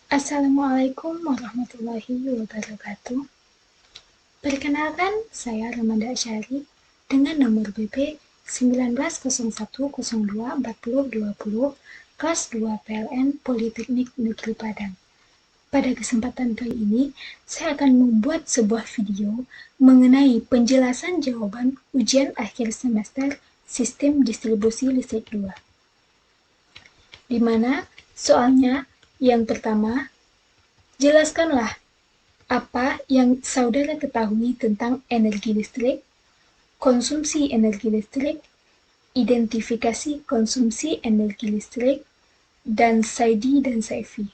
Assalamualaikum warahmatullahi wabarakatuh. Perkenalkan, saya Ramanda Asyari dengan nomor BP 1901024020 kelas 2 PLN Politeknik Negeri Padang. Pada kesempatan kali ini, saya akan membuat sebuah video mengenai penjelasan jawaban ujian akhir semester Sistem Distribusi Listrik 2. Di mana soalnya yang pertama, jelaskanlah apa yang saudara ketahui tentang energi listrik, konsumsi energi listrik, identifikasi konsumsi energi listrik, dan SAIDI dan SAIFI.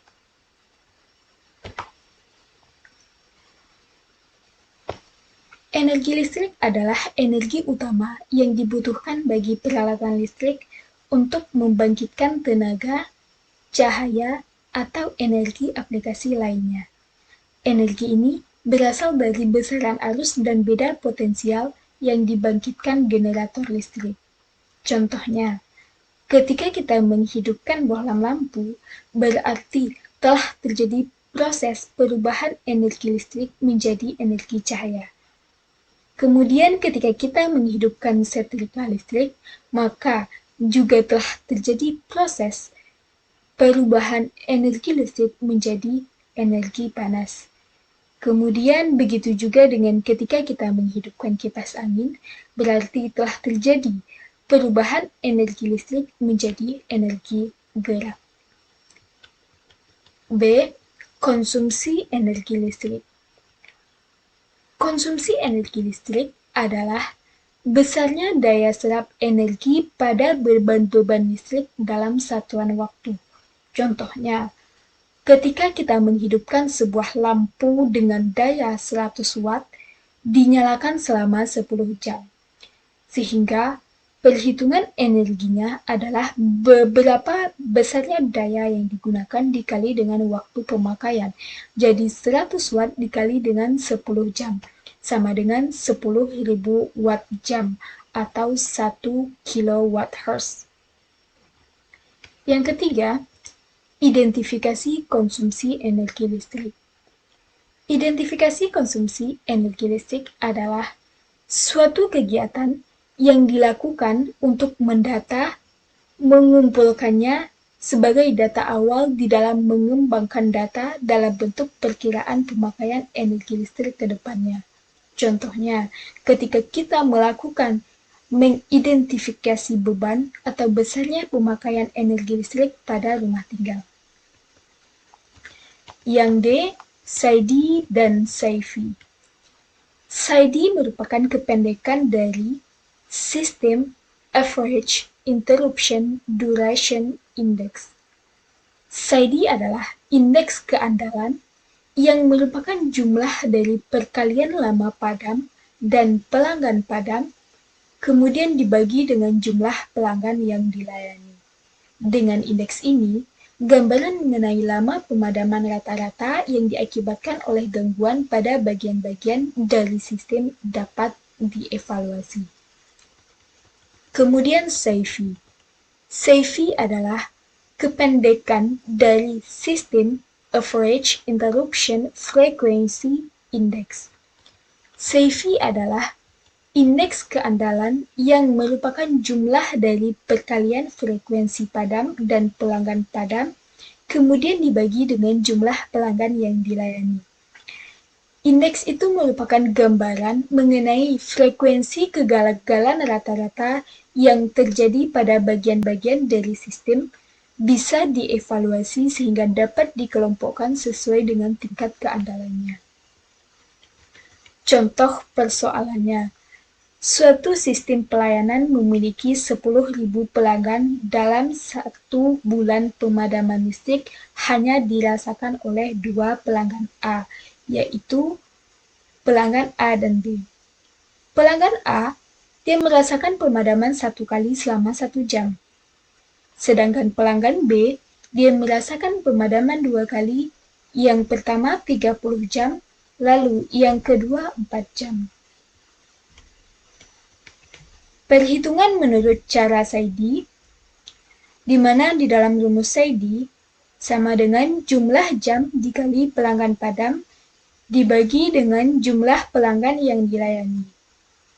Energi listrik adalah energi utama yang dibutuhkan bagi peralatan listrik untuk membangkitkan tenaga, cahaya, atau energi aplikasi lainnya. Energi ini berasal dari besaran arus dan beda potensial yang dibangkitkan generator listrik. Contohnya, ketika kita menghidupkan bohlam lampu, berarti telah terjadi proses perubahan energi listrik menjadi energi cahaya. Kemudian ketika kita menghidupkan setrika listrik, maka juga telah terjadi proses perubahan energi listrik menjadi energi panas. Kemudian begitu juga dengan ketika kita menghidupkan kipas angin, berarti telah terjadi perubahan energi listrik menjadi energi gerak. B. Konsumsi energi listrik. Konsumsi energi listrik adalah besarnya daya serap energi pada beban-beban listrik dalam satuan waktu. Contohnya, ketika kita menghidupkan sebuah lampu dengan daya 100 watt, dinyalakan selama 10 jam. Sehingga perhitungan energinya adalah beberapa besarnya daya yang digunakan dikali dengan waktu pemakaian. Jadi 100 watt dikali dengan 10 jam, sama dengan 10.000 watt jam atau 1 kilowatt hertz. Yang ketiga, identifikasi konsumsi energi listrik. Identifikasi konsumsi energi listrik adalah suatu kegiatan yang dilakukan untuk mendata, mengumpulkannya sebagai data awal di dalam mengembangkan data dalam bentuk perkiraan pemakaian energi listrik ke depannya. Contohnya, ketika kita melakukan mengidentifikasi beban atau besarnya pemakaian energi listrik pada rumah tinggal. Yang D, SAIDI dan SAIFI. SAIDI merupakan kependekan dari System Average Interruption Duration Index. SAIDI adalah indeks keandalan yang merupakan jumlah dari perkalian lama padam dan pelanggan padam, kemudian dibagi dengan jumlah pelanggan yang dilayani. Dengan indeks ini, gambaran mengenai lama pemadaman rata-rata yang diakibatkan oleh gangguan pada bagian-bagian dari sistem dapat dievaluasi. Kemudian SAIFI. SAIFI adalah kependekan dari System Average Interruption Frequency Index. SAIFI adalah indeks keandalan yang merupakan jumlah dari perkalian frekuensi padam dan pelanggan padam, kemudian dibagi dengan jumlah pelanggan yang dilayani. Indeks itu merupakan gambaran mengenai frekuensi kegagalan rata-rata yang terjadi pada bagian-bagian dari sistem, bisa dievaluasi sehingga dapat dikelompokkan sesuai dengan tingkat keandalannya. Contoh persoalannya, suatu sistem pelayanan memiliki 10.000 pelanggan dalam 1 bulan pemadaman listrik hanya dirasakan oleh 2 pelanggan A, yaitu pelanggan A dan B. Pelanggan A, dia merasakan pemadaman 1 kali selama 1 jam. Sedangkan pelanggan B, dia merasakan pemadaman 2 kali, yang pertama 30 jam, lalu yang kedua 4 jam. Perhitungan menurut cara SAIDI, di mana di dalam rumus SAIDI, sama dengan jumlah jam dikali pelanggan padam dibagi dengan jumlah pelanggan yang dilayani.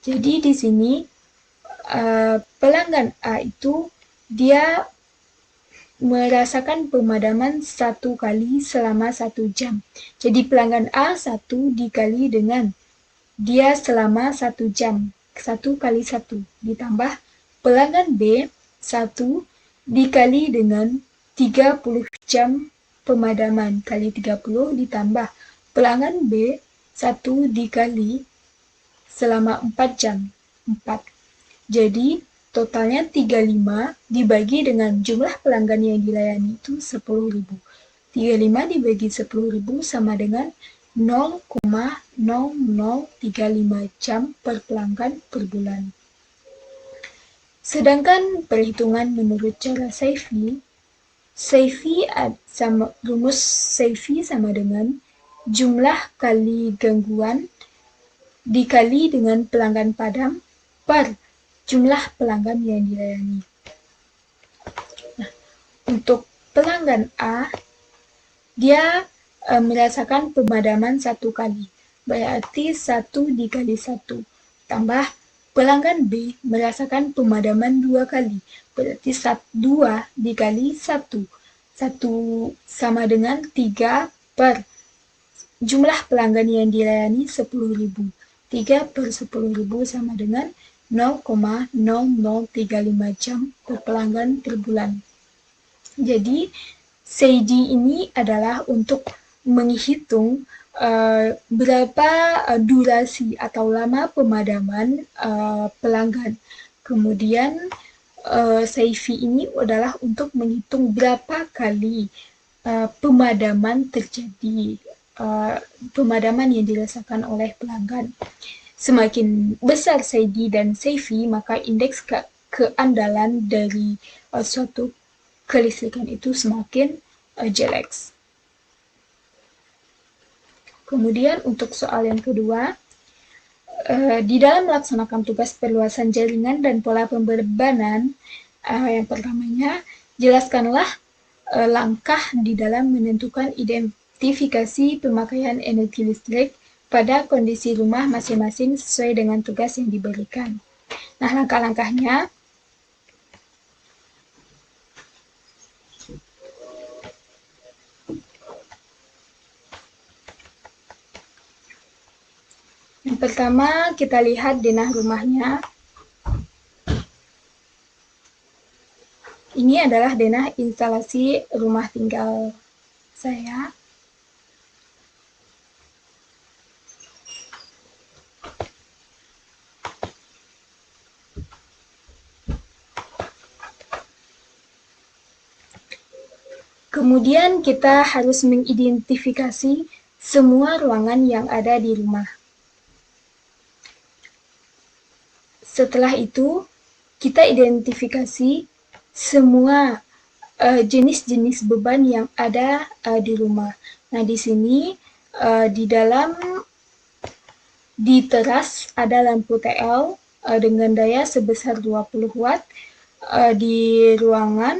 Jadi di sini pelanggan A itu dia merasakan pemadaman 1 kali selama 1 jam. Jadi pelanggan A 1 dikali dengan dia selama 1 jam. 1 kali 1 ditambah pelanggan B 1 dikali dengan 30 jam pemadaman kali 30 ditambah pelanggan B 1 dikali selama 4 jam. 4. Jadi totalnya 35 dibagi dengan jumlah pelanggan yang dilayani itu 10.000. 35 dibagi 10.000 sama dengan 0,0035 jam per pelanggan per bulan. Sedangkan perhitungan menurut cara rumus Seifi sama dengan jumlah kali gangguan dikali dengan pelanggan padam per jumlah pelanggan yang dilayani. Nah, untuk pelanggan A, dia merasakan pemadaman 1 kali, berarti 1 dikali 1, tambah pelanggan B merasakan pemadaman 2 kali, berarti 2 dikali 1, 1 sama dengan 3 per jumlah pelanggan yang dilayani 10.000. 3 per 10.000 sama dengan 0,0035 jam per pelanggan per bulan. Jadi, Seidi ini adalah untuk menghitung berapa durasi atau lama pemadaman pelanggan. Kemudian, Seifi ini adalah untuk menghitung berapa kali pemadaman terjadi, pemadaman yang dirasakan oleh pelanggan. Semakin besar Seidi dan Seifi, maka indeks keandalan dari suatu kelistrikan itu semakin jelek. Kemudian untuk soal yang kedua, di dalam melaksanakan tugas perluasan jaringan dan pola pembebanan, yang pertamanya, jelaskanlah langkah di dalam menentukan identifikasi pemakaian energi listrik pada kondisi rumah masing-masing sesuai dengan tugas yang diberikan. Nah, langkah-langkahnya yang pertama kita lihat denah rumahnya. Ini adalah denah instalasi rumah tinggal saya. Kemudian kita harus mengidentifikasi semua ruangan yang ada di rumah. Setelah itu, kita identifikasi semua jenis-jenis beban yang ada di rumah. Nah, di sini di teras ada lampu TL dengan daya sebesar 20 watt. Di ruangan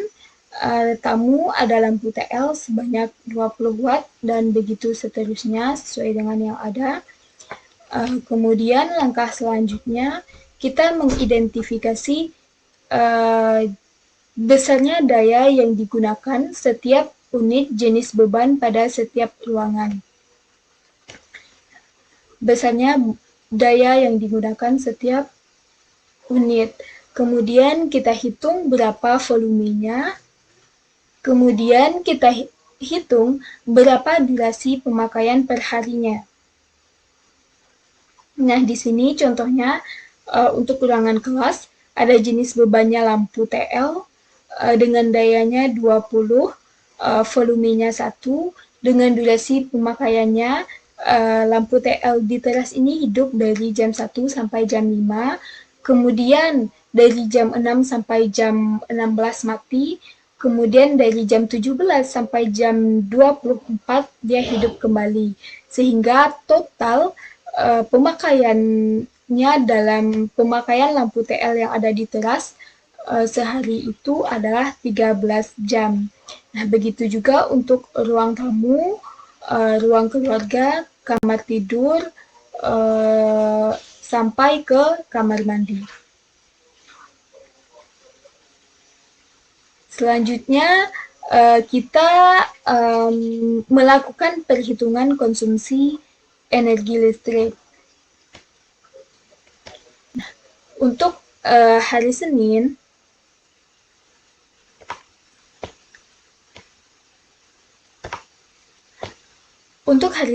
tamu ada lampu TL sebanyak 20 watt dan begitu seterusnya sesuai dengan yang ada. Kemudian langkah selanjutnya kita mengidentifikasi besarnya daya yang digunakan setiap unit jenis beban pada setiap ruangan. Besarnya daya yang digunakan setiap unit. Kemudian kita hitung berapa volumenya. Kemudian kita hitung berapa durasi pemakaian per harinya. Nah, di sini contohnya untuk ruangan kelas ada jenis bebannya lampu TL dengan dayanya 20, volumenya 1, dengan durasi pemakaiannya lampu TL di teras ini hidup dari jam 1 sampai jam 5, kemudian dari jam 6 sampai jam 16 mati, kemudian dari jam 17 sampai jam 24 dia hidup kembali. Sehingga total pemakaiannya dalam pemakaian lampu TL yang ada di teras sehari itu adalah 13 jam. Nah, begitu juga untuk ruang tamu, ruang keluarga, kamar tidur, sampai ke kamar mandi. Selanjutnya, kita melakukan perhitungan konsumsi energi listrik. Untuk hari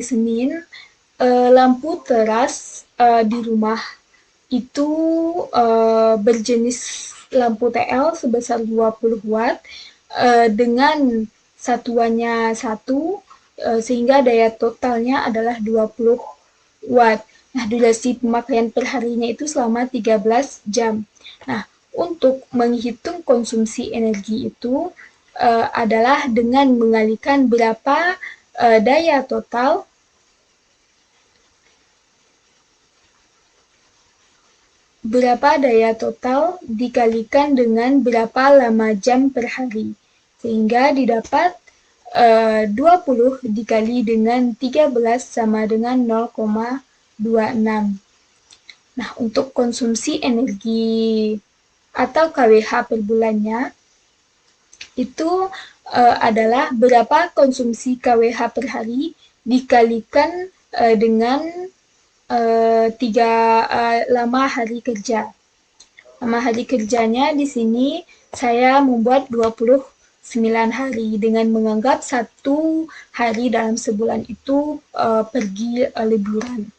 Senin, lampu teras di rumah itu berjenis lampu TL sebesar 20 watt dengan satuannya 1, sehingga daya totalnya adalah 20 watt. Nah, durasi pemakaian perharinya itu selama 13 jam. Nah, untuk menghitung konsumsi energi itu adalah dengan mengalihkan berapa daya total dikalikan dengan berapa lama jam per hari, sehingga didapat 20 dikali dengan 13 sama dengan 0,26. Nah, untuk konsumsi energi atau KWH per bulannya, itu adalah berapa konsumsi KWH per hari dikalikan dengan lama hari kerja. Lama hari kerjanya di sini saya membuat 29 hari dengan menganggap 1 hari dalam sebulan itu pergi liburan.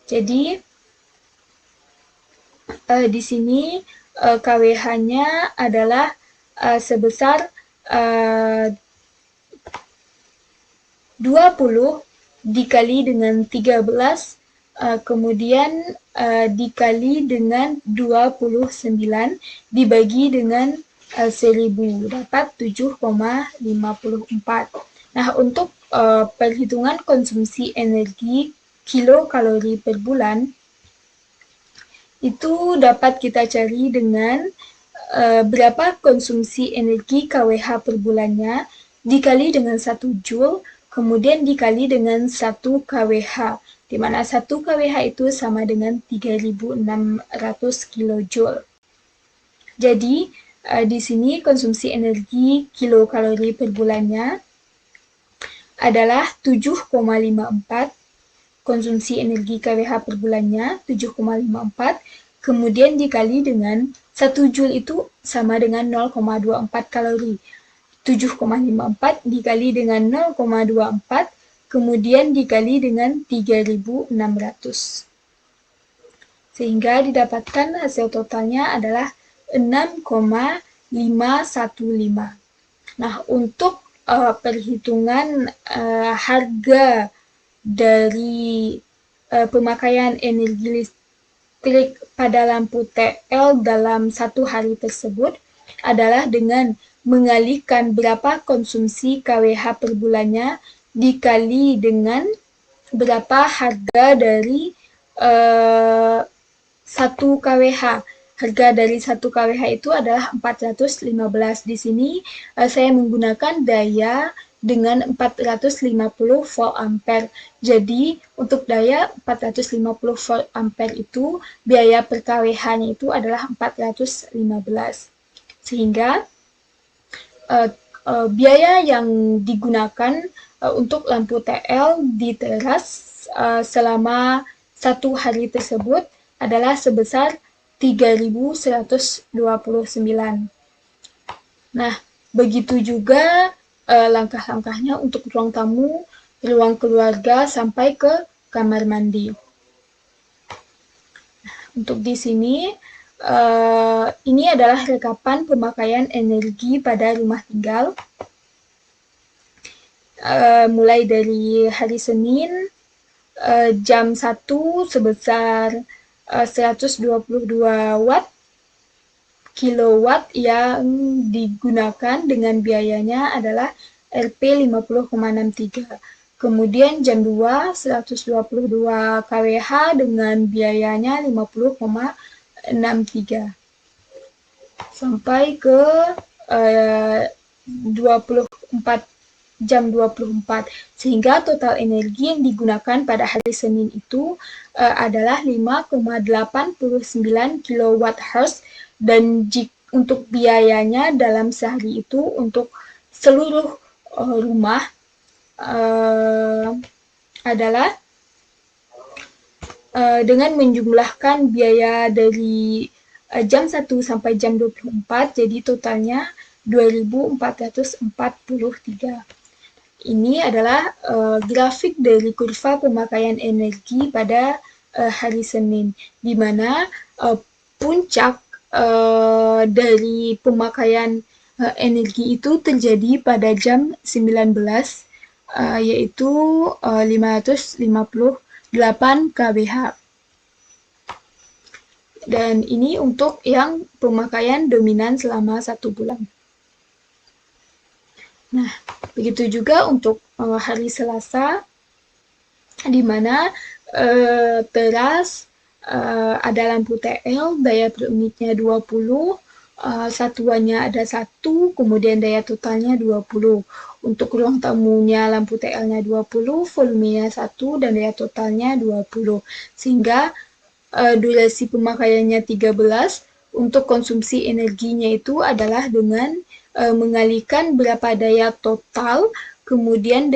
Jadi di sini KWH-nya adalah sebesar 20 dikali dengan 13, kemudian dikali dengan 29 dibagi dengan 1000, dapat 7,54. Nah, untuk perhitungan konsumsi energi kilokalori per bulan, itu dapat kita cari dengan berapa konsumsi energi KWH per bulannya dikali dengan 1 Joule, kemudian dikali dengan 1 KWH, di mana 1 KWH itu sama dengan 3.600 kJ. Jadi, di sini konsumsi energi kilokalori per bulannya adalah 7,54, konsumsi energi KWH per bulannya 7,54, kemudian dikali dengan 1 Joule itu sama dengan 0,24 kalori. 7,54 dikali dengan 0,24, kemudian dikali dengan 3.600. Sehingga didapatkan hasil totalnya adalah 6,515. Nah, untuk perhitungan harga dari pemakaian energi listrik pada lampu TL dalam 1 hari tersebut adalah dengan mengalihkan berapa konsumsi KWH per bulannya dikali dengan berapa harga dari 1 KWH. Harga dari 1 KWH itu adalah 415. Di sini saya menggunakan daya dengan 450 volt ampere. Jadi, untuk daya 450 volt ampere itu, biaya per KWH-nya itu adalah 415. Sehingga biaya yang digunakan untuk lampu TL di teras selama 1 hari tersebut adalah sebesar 3.129. Nah, begitu juga langkah-langkahnya untuk ruang tamu, ruang keluarga, sampai ke kamar mandi. Untuk di sini, ini adalah rekapan pemakaian energi pada rumah tinggal. Mulai dari hari Senin, jam 1 sebesar 122 watt kilowatt yang digunakan dengan biayanya adalah Rp 50,63. Kemudian jam 2 122 kWh dengan biayanya 50,63. sampai ke 24 jam 24, sehingga total energi yang digunakan pada hari Senin itu adalah 5,89 kWh, dan untuk biayanya dalam sehari itu untuk seluruh rumah adalah dengan menjumlahkan biaya dari jam 1 sampai jam 24, jadi totalnya 2.443. Ini adalah grafik dari kurva pemakaian energi pada hari Senin, di mana puncak dari pemakaian energi itu terjadi pada jam 19, yaitu 558 kWh. Dan ini untuk yang pemakaian dominan selama 1 bulan. Nah, begitu juga untuk hari Selasa, di mana teras ada lampu TL, daya per unitnya 20, satuannya ada 1, kemudian daya totalnya 20. Untuk ruang tamunya lampu TL-nya 20, volumenya 1, dan daya totalnya 20. Sehingga durasi pemakaiannya 13, untuk konsumsi energinya itu adalah dengan mengalihkan berapa daya total, kemudian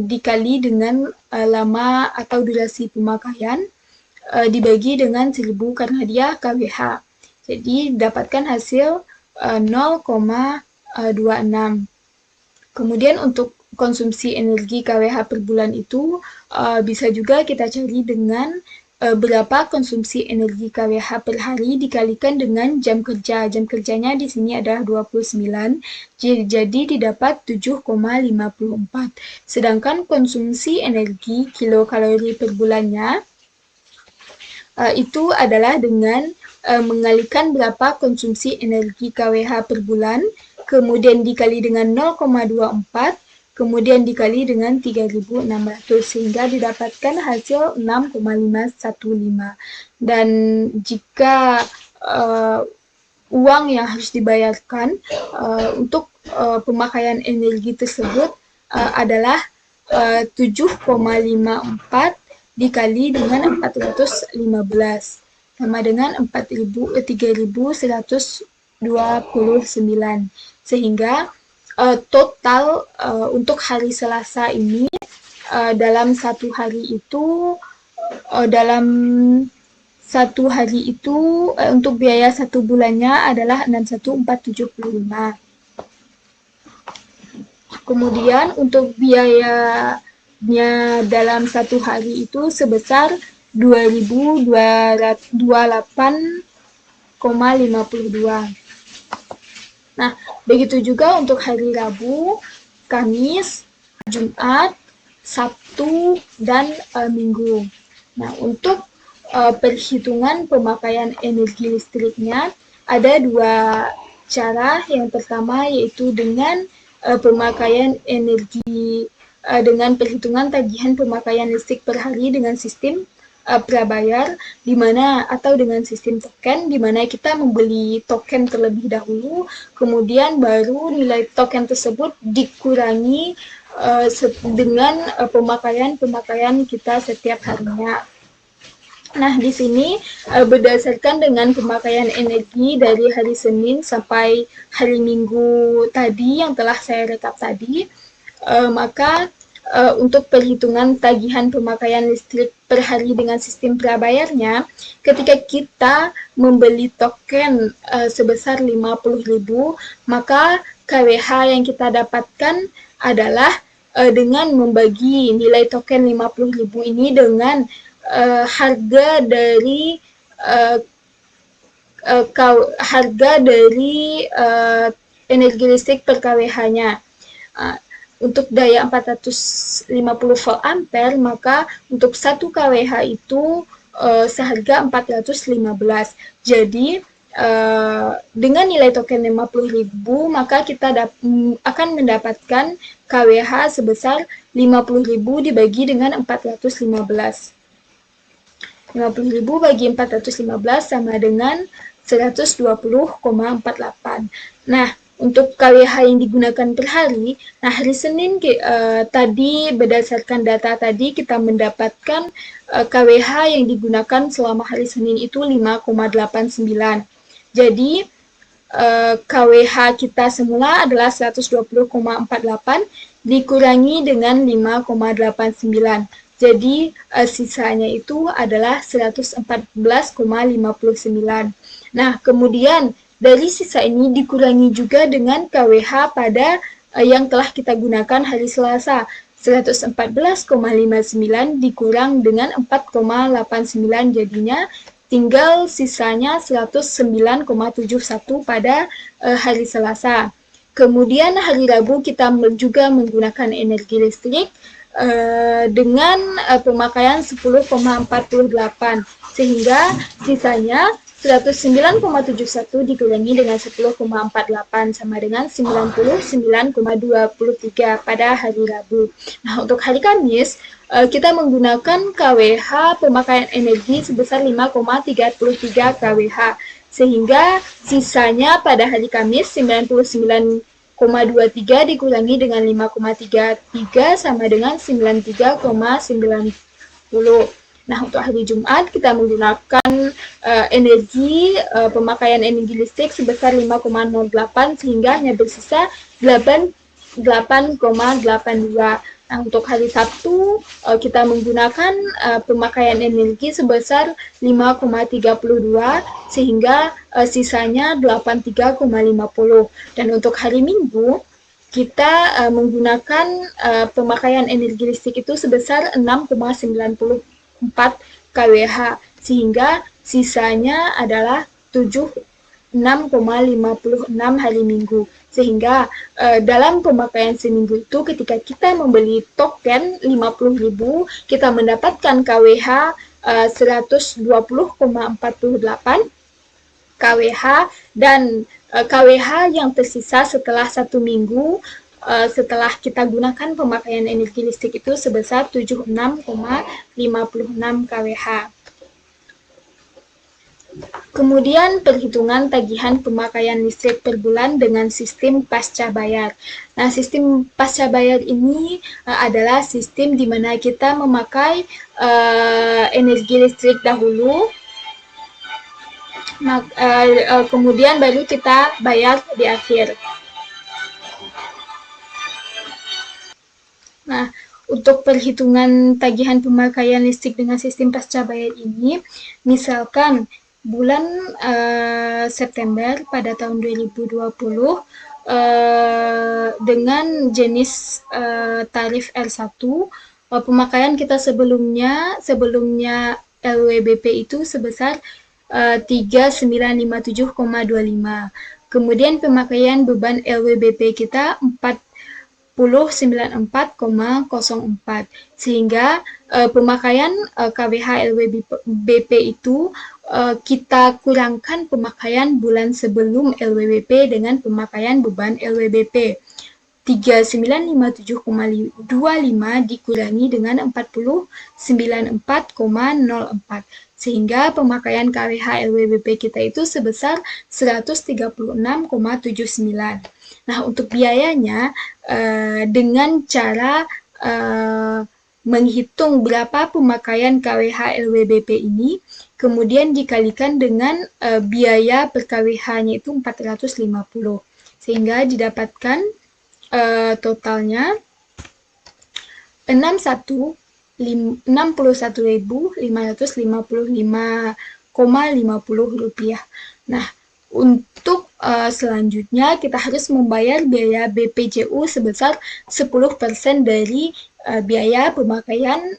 dikali dengan lama atau durasi pemakaian, dibagi dengan 1000 karena dia kWh. Jadi dapatkan hasil 0,26. Kemudian untuk konsumsi energi kWh per bulan itu bisa juga kita cari dengan berapa konsumsi energi kWh per hari dikalikan dengan jam kerja. Jam kerjanya di sini adalah 29, jadi didapat 7,54. Sedangkan konsumsi energi kilokalori per bulannya itu adalah dengan mengalikan berapa konsumsi energi kWh per bulan, kemudian dikali dengan 0,24, kemudian dikali dengan 3.600, sehingga didapatkan hasil 6,515. Dan jika uang yang harus dibayarkan untuk pemakaian energi tersebut adalah 7,54 dikali dengan 415, sama dengan 3.129, sehingga total untuk hari Selasa ini dalam satu hari itu untuk biaya 1 bulannya adalah 61.475. Kemudian untuk biayanya dalam satu hari itu sebesar 2.228,52. Nah, begitu juga untuk hari Rabu, Kamis, Jumat, Sabtu, dan Minggu. Nah, untuk perhitungan pemakaian energi listriknya ada 2 cara. Yang pertama yaitu dengan pemakaian energi dengan perhitungan tagihan pemakaian listrik per hari dengan sistem prabayar, atau dengan sistem token, di mana kita membeli token terlebih dahulu, kemudian baru nilai token tersebut dikurangi dengan pemakaian kita setiap harinya. Nah, di sini berdasarkan dengan pemakaian energi dari hari Senin sampai hari Minggu tadi yang telah saya rekap tadi, maka untuk perhitungan tagihan pemakaian listrik per hari dengan sistem prabayarnya, ketika kita membeli token sebesar 50.000, maka kWh yang kita dapatkan adalah dengan membagi nilai token 50.000 ini dengan harga dari energi listrik per kWh-nya. Untuk daya 450 volt ampere, maka untuk 1 kWh itu seharga 415. Jadi dengan nilai token 50.000, maka kita akan mendapatkan kWh sebesar 50.000 dibagi dengan 415. 50.000 bagi 415 sama dengan 120,48. Nah, untuk KWH yang digunakan per hari, nah hari Senin tadi berdasarkan data tadi kita mendapatkan KWH yang digunakan selama hari Senin itu 5,89. Jadi KWH kita semula adalah 120,48 dikurangi dengan 5,89. Jadi sisanya itu adalah 114,59. Nah, kemudian dari sisa ini dikurangi juga dengan KWH pada yang telah kita gunakan hari Selasa. 114,59 dikurang dengan 4,89 jadinya tinggal sisanya 109,71 pada hari Selasa. Kemudian hari Rabu kita juga menggunakan energi listrik dengan pemakaian 10,48 sehingga sisanya 109,71 dikurangi dengan 10,48 sama dengan 99,23 pada hari Rabu. Nah, untuk hari Kamis kita menggunakan KWH pemakaian energi sebesar 5,33 KWH sehingga sisanya pada hari Kamis 99,23 dikurangi dengan 5,33 sama dengan 93,90. Nah, untuk hari Jumat kita menggunakan pemakaian energi listrik sebesar 5,08 sehingga hanya bersisa 8,82. Nah, untuk hari Sabtu kita menggunakan pemakaian energi sebesar 5,32 sehingga sisanya 83,50. Dan untuk hari Minggu kita menggunakan pemakaian energi listrik itu sebesar 6,94 KWH sehingga sisanya adalah 6,56 hari Minggu. Sehingga dalam pemakaian seminggu itu ketika kita membeli token 50.000 kita mendapatkan KWH 120,48 KWH dan KWH yang tersisa setelah 1 minggu setelah kita gunakan pemakaian energi listrik itu sebesar 76,56 KWH. Kemudian perhitungan tagihan pemakaian listrik per bulan dengan sistem pasca bayar. Nah, sistem pasca bayar ini adalah sistem di mana kita memakai energi listrik dahulu, kemudian baru kita bayar di akhir. Nah, untuk perhitungan tagihan pemakaian listrik dengan sistem pasca bayar ini, misalkan bulan September pada tahun 2020 dengan jenis tarif R1, pemakaian kita sebelumnya LWBP itu sebesar 3957,25. Kemudian pemakaian beban LWBP kita 94,04 sehingga pemakaian KWH LWBP itu kita kurangkan pemakaian bulan sebelum LWBP dengan pemakaian beban LWBP 3957,25 dikurangi dengan 4094,04 sehingga pemakaian KWH LWBP kita itu sebesar 136,79. Nah, untuk biayanya dengan cara menghitung berapa pemakaian KWH LWBP ini, kemudian dikalikan dengan biaya per KWH-nya itu 450, sehingga didapatkan totalnya 61.555,50 rupiah. Nah, untuk selanjutnya kita harus membayar biaya BPJU sebesar 10% dari biaya pemakaian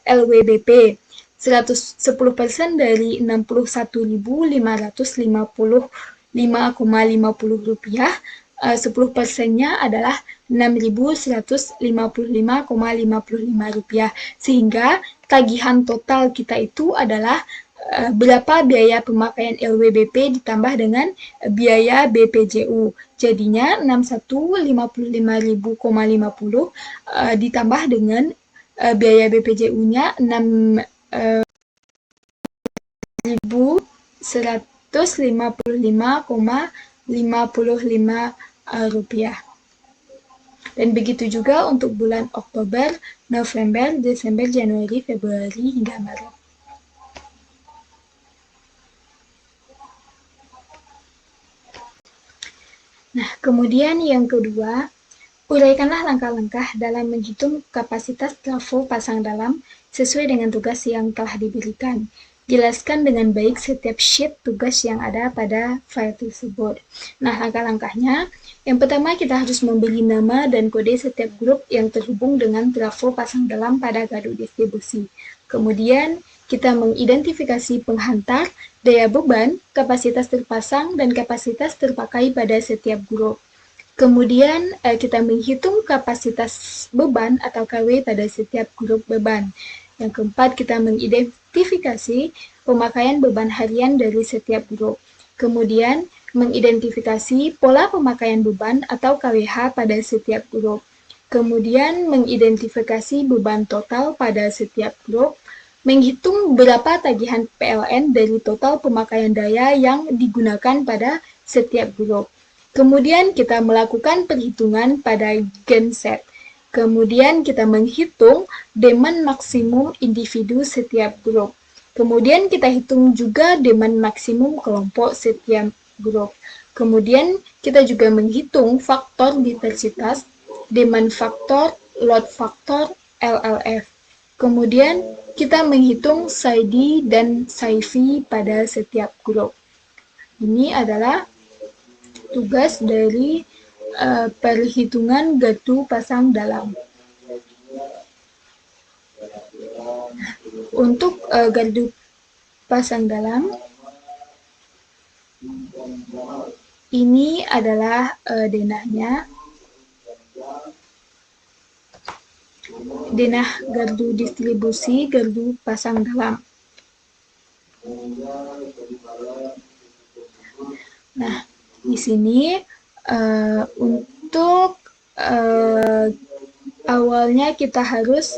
LWBP. 10% dari 61.555,50 rupiah. 10%-nya adalah 6.155,55 rupiah. Sehingga tagihan total kita itu adalah berapa biaya pemakaian LWBP ditambah dengan biaya BPJU. Jadinya 61.55.050 ditambah dengan biaya BPJU-nya 6.155,55 Rp555,55 Dan begitu juga untuk bulan Oktober, November, Desember, Januari, Februari, hingga Maret. Nah, kemudian yang kedua, uraikanlah langkah-langkah dalam menghitung kapasitas trafo pasang dalam sesuai dengan tugas yang telah diberikan. Jelaskan dengan baik setiap sheet tugas yang ada pada file tersebut. Nah, langkah-langkahnya, yang pertama kita harus memberi nama dan kode setiap grup yang terhubung dengan trafo pasang dalam pada gardu distribusi. Kemudian, kita mengidentifikasi penghantar, daya beban, kapasitas terpasang, dan kapasitas terpakai pada setiap grup. Kemudian kita menghitung kapasitas beban atau KW pada setiap grup beban. Yang keempat, kita mengidentifikasi pemakaian beban harian dari setiap grup. Kemudian, mengidentifikasi pola pemakaian beban atau KWH pada setiap grup. Kemudian, mengidentifikasi beban total pada setiap grup. Menghitung berapa tagihan PLN dari total pemakaian daya yang digunakan pada setiap grup. Kemudian kita melakukan perhitungan pada genset. Kemudian kita menghitung demand maksimum individu setiap grup. Kemudian kita hitung juga demand maksimum kelompok setiap grup. Kemudian kita juga menghitung faktor diversitas, demand faktor, load faktor, LLF. Kemudian kita menghitung SID dan SIV pada setiap grup. Ini adalah tugas dari perhitungan gardu pasang dalam. Untuk gardu pasang dalam, ini adalah denahnya. Denah gardu distribusi, gardu pasang dalam. Nah, di sini untuk awalnya kita harus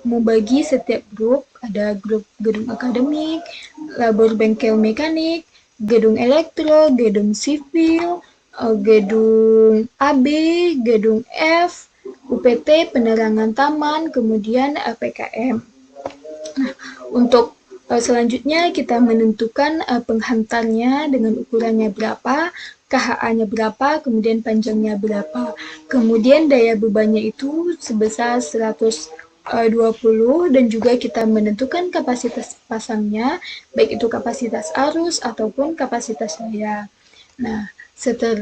membagi setiap grup. Ada grup gedung akademik, labor bengkel mekanik, gedung elektro, gedung sipil, gedung AB, gedung F, UPT, penerangan taman, kemudian PKM. Nah, untuk selanjutnya kita menentukan penghantarnya dengan ukurannya berapa, KHA-nya berapa, kemudian panjangnya berapa. Kemudian daya bebannya itu sebesar 120 dan juga kita menentukan kapasitas pasangnya, baik itu kapasitas arus ataupun kapasitas daya. Nah,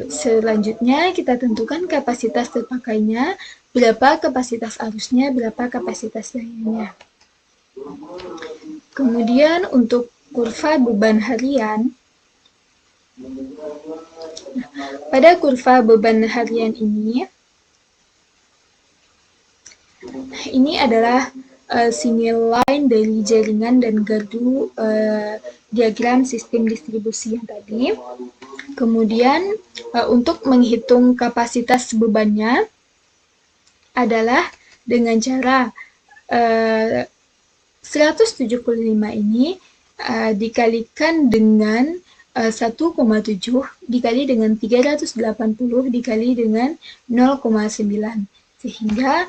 selanjutnya kita tentukan kapasitas terpakainya, berapa kapasitas arusnya, berapa kapasitas dayanya. Kemudian untuk kurva beban harian, pada kurva beban harian ini adalah single line dari jaringan dan gardu diagram sistem distribusi yang tadi. Kemudian untuk menghitung kapasitas bebannya adalah dengan cara 175 ini dikalikan dengan 1,7 dikali dengan 380 dikali dengan 0,9 sehingga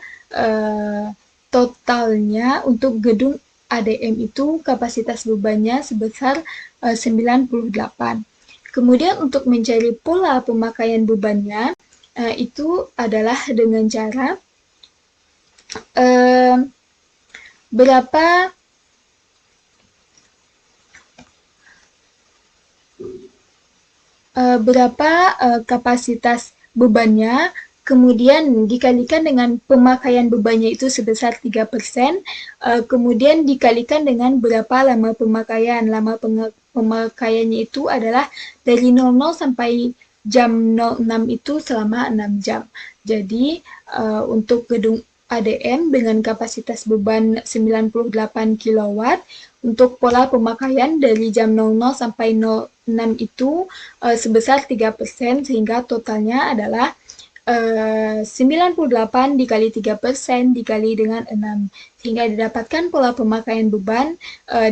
totalnya untuk gedung ADM itu kapasitas bebannya sebesar 98. Kemudian untuk mencari pola pemakaian bebannya itu adalah dengan cara berapa kapasitas bebannya, kemudian dikalikan dengan pemakaian bebannya itu sebesar 3%, kemudian dikalikan dengan berapa lama pemakaian. Lama pemakaiannya itu adalah dari 00 sampai jam 06 itu selama 6 jam. Jadi untuk gedung ADM dengan kapasitas beban 98 kW, untuk pola pemakaian dari jam 00 sampai 06 itu sebesar 3%, sehingga totalnya adalah 98 dikali 3% dikali dengan 6, sehingga didapatkan pola pemakaian beban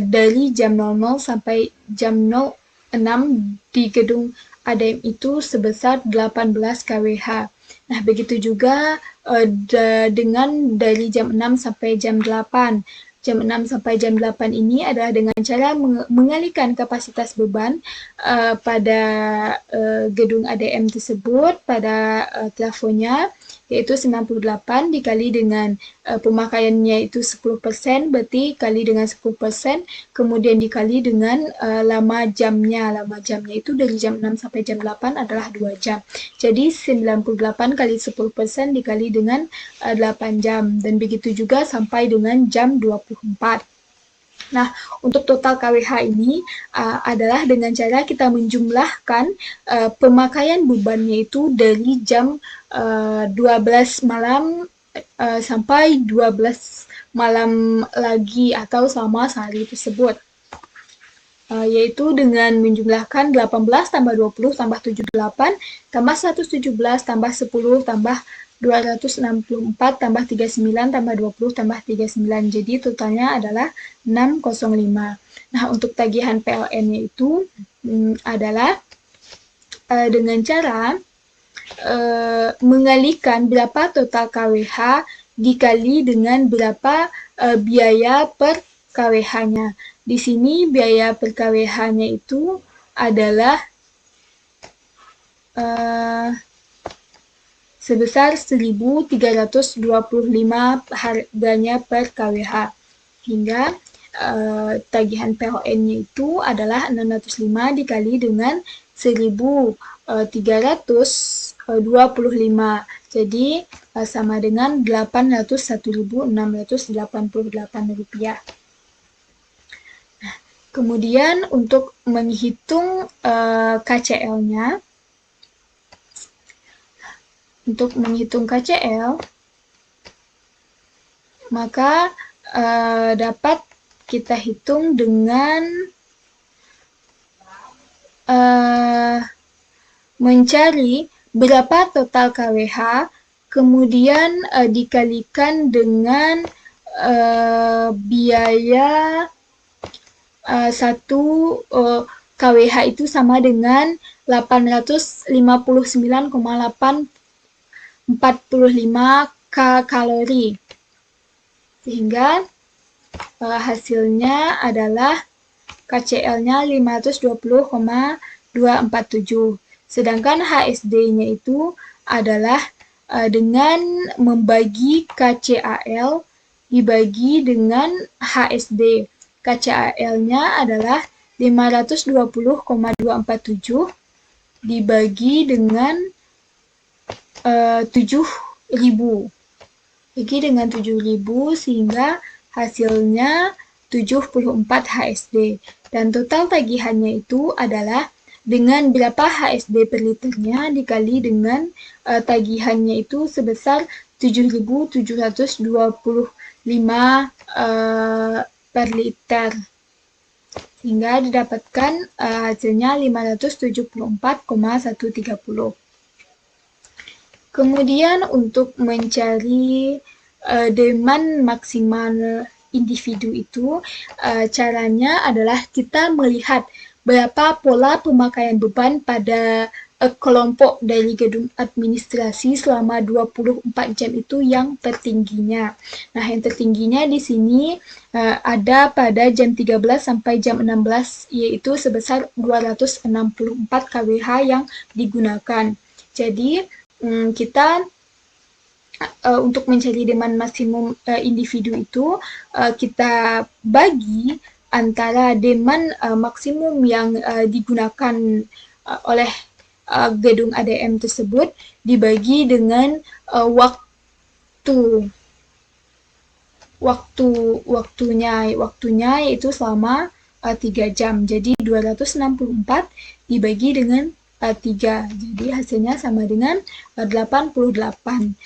dari jam 00 sampai jam 06 di gedung ADM itu sebesar 18 kWh. Nah, begitu juga dengan dari jam 6 sampai jam 8. Jam 6 sampai jam 8 ini adalah dengan cara mengalihkan kapasitas beban pada gedung ADM tersebut, pada plafonnya, yaitu 98 dikali dengan pemakaiannya itu 10%, berarti kali dengan 10%, kemudian dikali dengan lama jamnya. Lama jamnya itu dari jam 6 sampai jam 8 adalah 2 jam. Jadi 98 kali 10% dikali dengan 8 jam. Dan begitu juga sampai dengan jam 24. Nah, untuk total KWH ini adalah dengan cara kita menjumlahkan pemakaian bebannya itu dari jam 12 malam sampai 12 malam lagi atau selama sehari tersebut. Yaitu dengan menjumlahkan 18 tambah 20 tambah 78 tambah 117 tambah 10 tambah 264 tambah 39 tambah 20 tambah 39. Jadi totalnya adalah 605. Nah, untuk tagihan PLN-nya itu adalah dengan cara mengalihkan berapa total KWH dikali dengan berapa biaya per KWH-nya. Di sini biaya per KWH-nya itu adalah sebesar 1.325 harganya per KWH. Hingga tagihan PLN-nya itu adalah 605 dikali dengan 1.325. Jadi sama dengan 801.688 rupiah. Nah, kemudian untuk menghitung KCL-nya, maka dapat kita hitung dengan mencari berapa total KWH, kemudian dikalikan dengan biaya 1 KWH itu sama dengan 859,845 kalori. Sehingga hasilnya adalah KCL-nya 520,247. Sedangkan HSD-nya itu adalah dengan membagi KCAL dibagi dengan HSD. KCAL-nya adalah 520,247 dibagi dengan 7.000. Bagi dengan 7.000 sehingga hasilnya 74 HSD. Dan total tagihannya itu adalah dengan berapa HSD per liternya dikali dengan tagihannya itu sebesar 7.725 per liter. Sehingga didapatkan hasilnya 574,130. Kemudian untuk mencari demand maksimal individu itu, caranya adalah kita melihat berapa pola pemakaian beban pada kelompok dari gedung administrasi selama 24 jam itu yang tertingginya. Nah, yang tertingginya di sini ada pada jam 13 sampai jam 16, yaitu sebesar 264 kWh yang digunakan. Jadi, kita untuk mencari demand maksimum individu itu kita bagi antara demand maksimum yang digunakan oleh gedung ADM tersebut dibagi dengan waktunya yaitu selama 3 jam. Jadi 264 dibagi dengan 3. Jadi hasilnya sama dengan 88.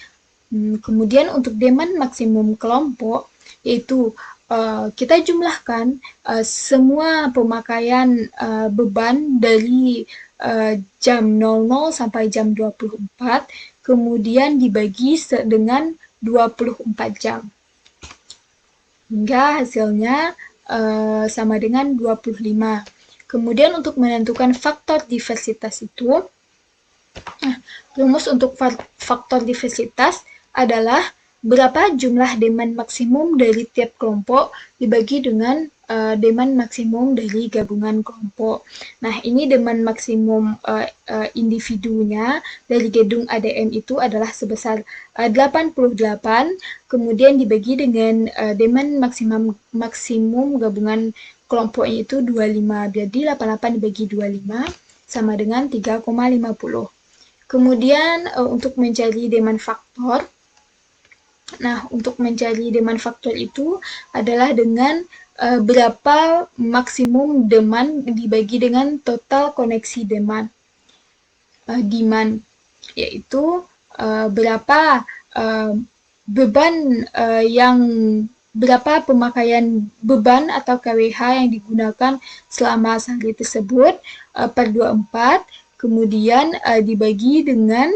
Kemudian untuk demand maksimum kelompok yaitu kita jumlahkan semua pemakaian beban dari jam 00 sampai jam 24, kemudian dibagi dengan 24 jam. Hingga hasilnya sama dengan 25. Kemudian untuk menentukan faktor diversitas itu, rumus untuk faktor diversitas adalah berapa jumlah demand maksimum dari tiap kelompok dibagi dengan demand maksimum dari gabungan kelompok. Nah, ini demand maksimum individunya dari gedung ADM itu adalah sebesar 88, kemudian dibagi dengan demand maksimum gabungan kelompoknya itu 25. Jadi 88 dibagi 25 sama dengan 3,50. Kemudian untuk mencari demand faktor, untuk mencari demand faktor itu adalah dengan berapa maksimum demand dibagi dengan total koneksi demand, yaitu berapa beban berapa pemakaian beban atau KWH yang digunakan selama sehari tersebut per 24, kemudian dibagi dengan,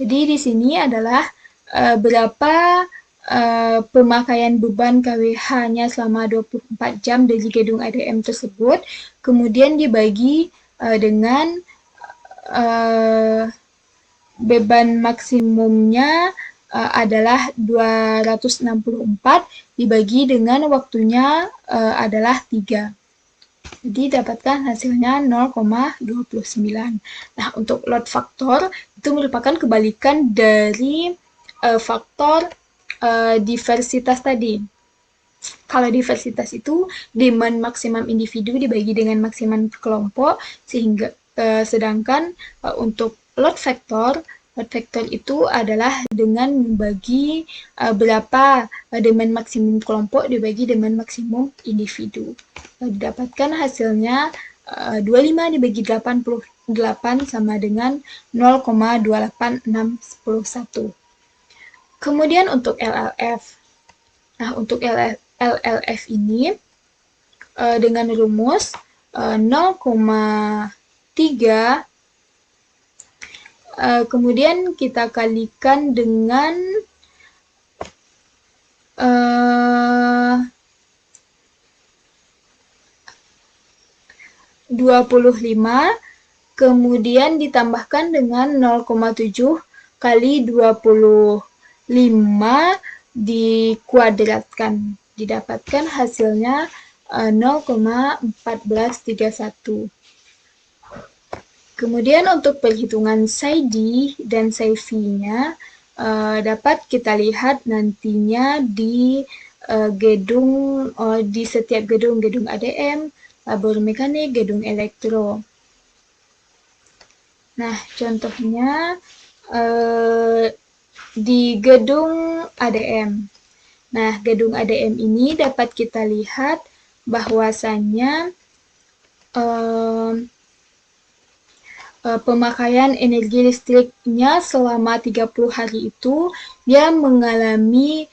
jadi di sini adalah berapa pemakaian beban KWH-nya selama 24 jam dari gedung ADM tersebut, kemudian dibagi dengan beban maksimumnya adalah 264 dibagi dengan waktunya adalah 3. Jadi dapatkan hasilnya 0,29. Nah, untuk load factor itu merupakan kebalikan dari faktor diversitas tadi. Kalau diversitas itu demand maksimum individu dibagi dengan maksimum kelompok, sehingga sedangkan untuk load factor itu adalah dengan membagi berapa demand maksimum kelompok dibagi demand maksimum individu. Didapatkan hasilnya 25 dibagi 88 sama dengan 0,28611. Kemudian untuk LLF. Nah, untuk LLF ini dengan rumus 0,3 kemudian kita kalikan dengan 25, kemudian ditambahkan dengan 0,7 kali 25 dikuadratkan. Didapatkan hasilnya 0,1431. Kemudian untuk perhitungan psi D dan psi V-nya dapat kita lihat nantinya di di setiap gedung ADM, labor mekanik, gedung elektro. Nah, contohnya di gedung ADM. Nah, gedung ADM ini dapat kita lihat bahwasannya pemakaian energi listriknya selama 30 hari itu dia mengalami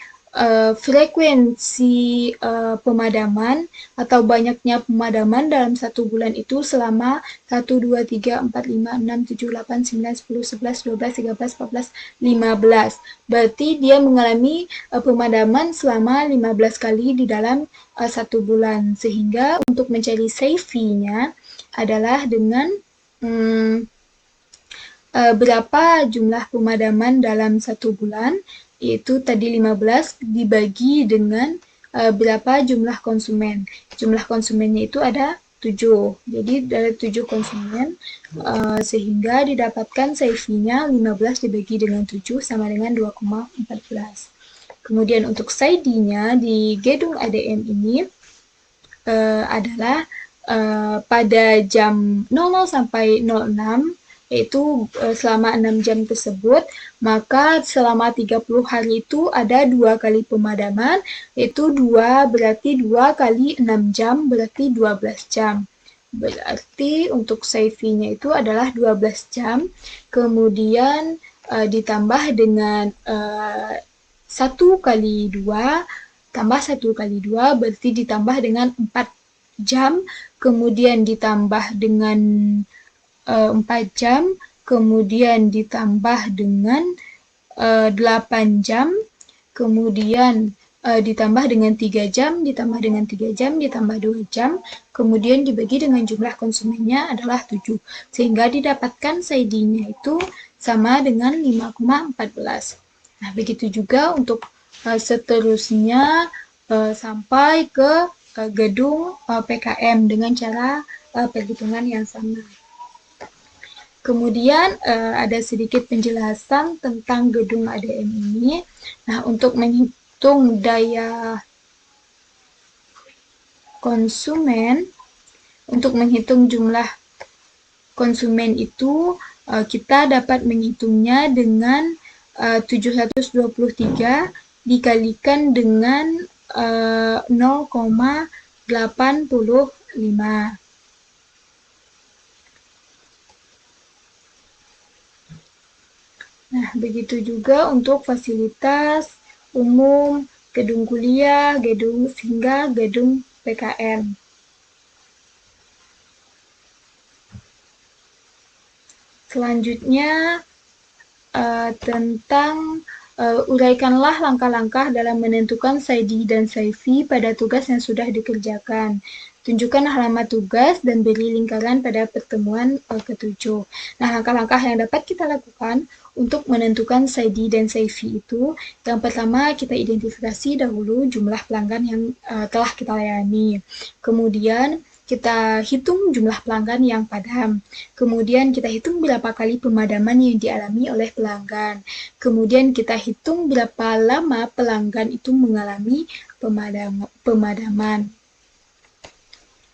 frekuensi pemadaman atau banyaknya pemadaman dalam satu bulan itu selama 1, 2, 3, 4, 5, 6, 7, 8, 9, 10, 11, 12, 13, 14, 15. Berarti dia mengalami pemadaman selama 15 kali di dalam satu bulan. Sehingga untuk mencari psi V-nya adalah dengan berapa jumlah pemadaman dalam satu bulan, yaitu tadi 15 dibagi dengan berapa jumlah konsumen. Jumlah konsumennya itu ada 7. Jadi dari 7 konsumen sehingga didapatkan psi V-nya 15 dibagi dengan 7 sama dengan 2,14. Kemudian untuk psi D-nya di gedung ADM ini adalah pada jam 00 sampai 06, yaitu selama 6 jam tersebut, maka selama 30 hari itu ada 2 kali pemadaman, yaitu 2 berarti 2 kali 6 jam berarti 12 jam. Berarti untuk psi V-nya itu adalah 12 jam, kemudian ditambah dengan 1 kali 2, tambah 1 kali 2, berarti ditambah dengan 4 jam, kemudian ditambah dengan 4 jam, kemudian ditambah dengan 8 jam, kemudian ditambah dengan 3 jam, ditambah dengan 3 jam, ditambah 2 jam, kemudian dibagi dengan jumlah konsumennya adalah 7. Sehingga didapatkan SAIDI-nya itu sama dengan 5,14. Nah, begitu juga untuk seterusnya sampai ke gedung PKM dengan cara perhitungan yang sama. Kemudian ada sedikit penjelasan tentang gedung ADM ini. Nah, untuk menghitung daya konsumen, untuk menghitung jumlah konsumen itu, kita dapat menghitungnya dengan 723 dikalikan dengan 0,85. Nah, begitu juga untuk fasilitas umum, gedung kuliah, gedung hingga gedung PKM. Selanjutnya, tentang uraikanlah langkah-langkah dalam menentukan SAIDI dan SAIFI pada tugas yang sudah dikerjakan. Tunjukkan alamat tugas dan beri lingkaran pada pertemuan ke-7. Nah, langkah-langkah yang dapat kita lakukan untuk menentukan SAIDI dan SAIFI itu, yang pertama kita identifikasi dahulu jumlah pelanggan yang telah kita layani. Kemudian kita hitung jumlah pelanggan yang padam. Kemudian kita hitung berapa kali pemadaman yang dialami oleh pelanggan. Kemudian kita hitung berapa lama pelanggan itu mengalami pemadaman.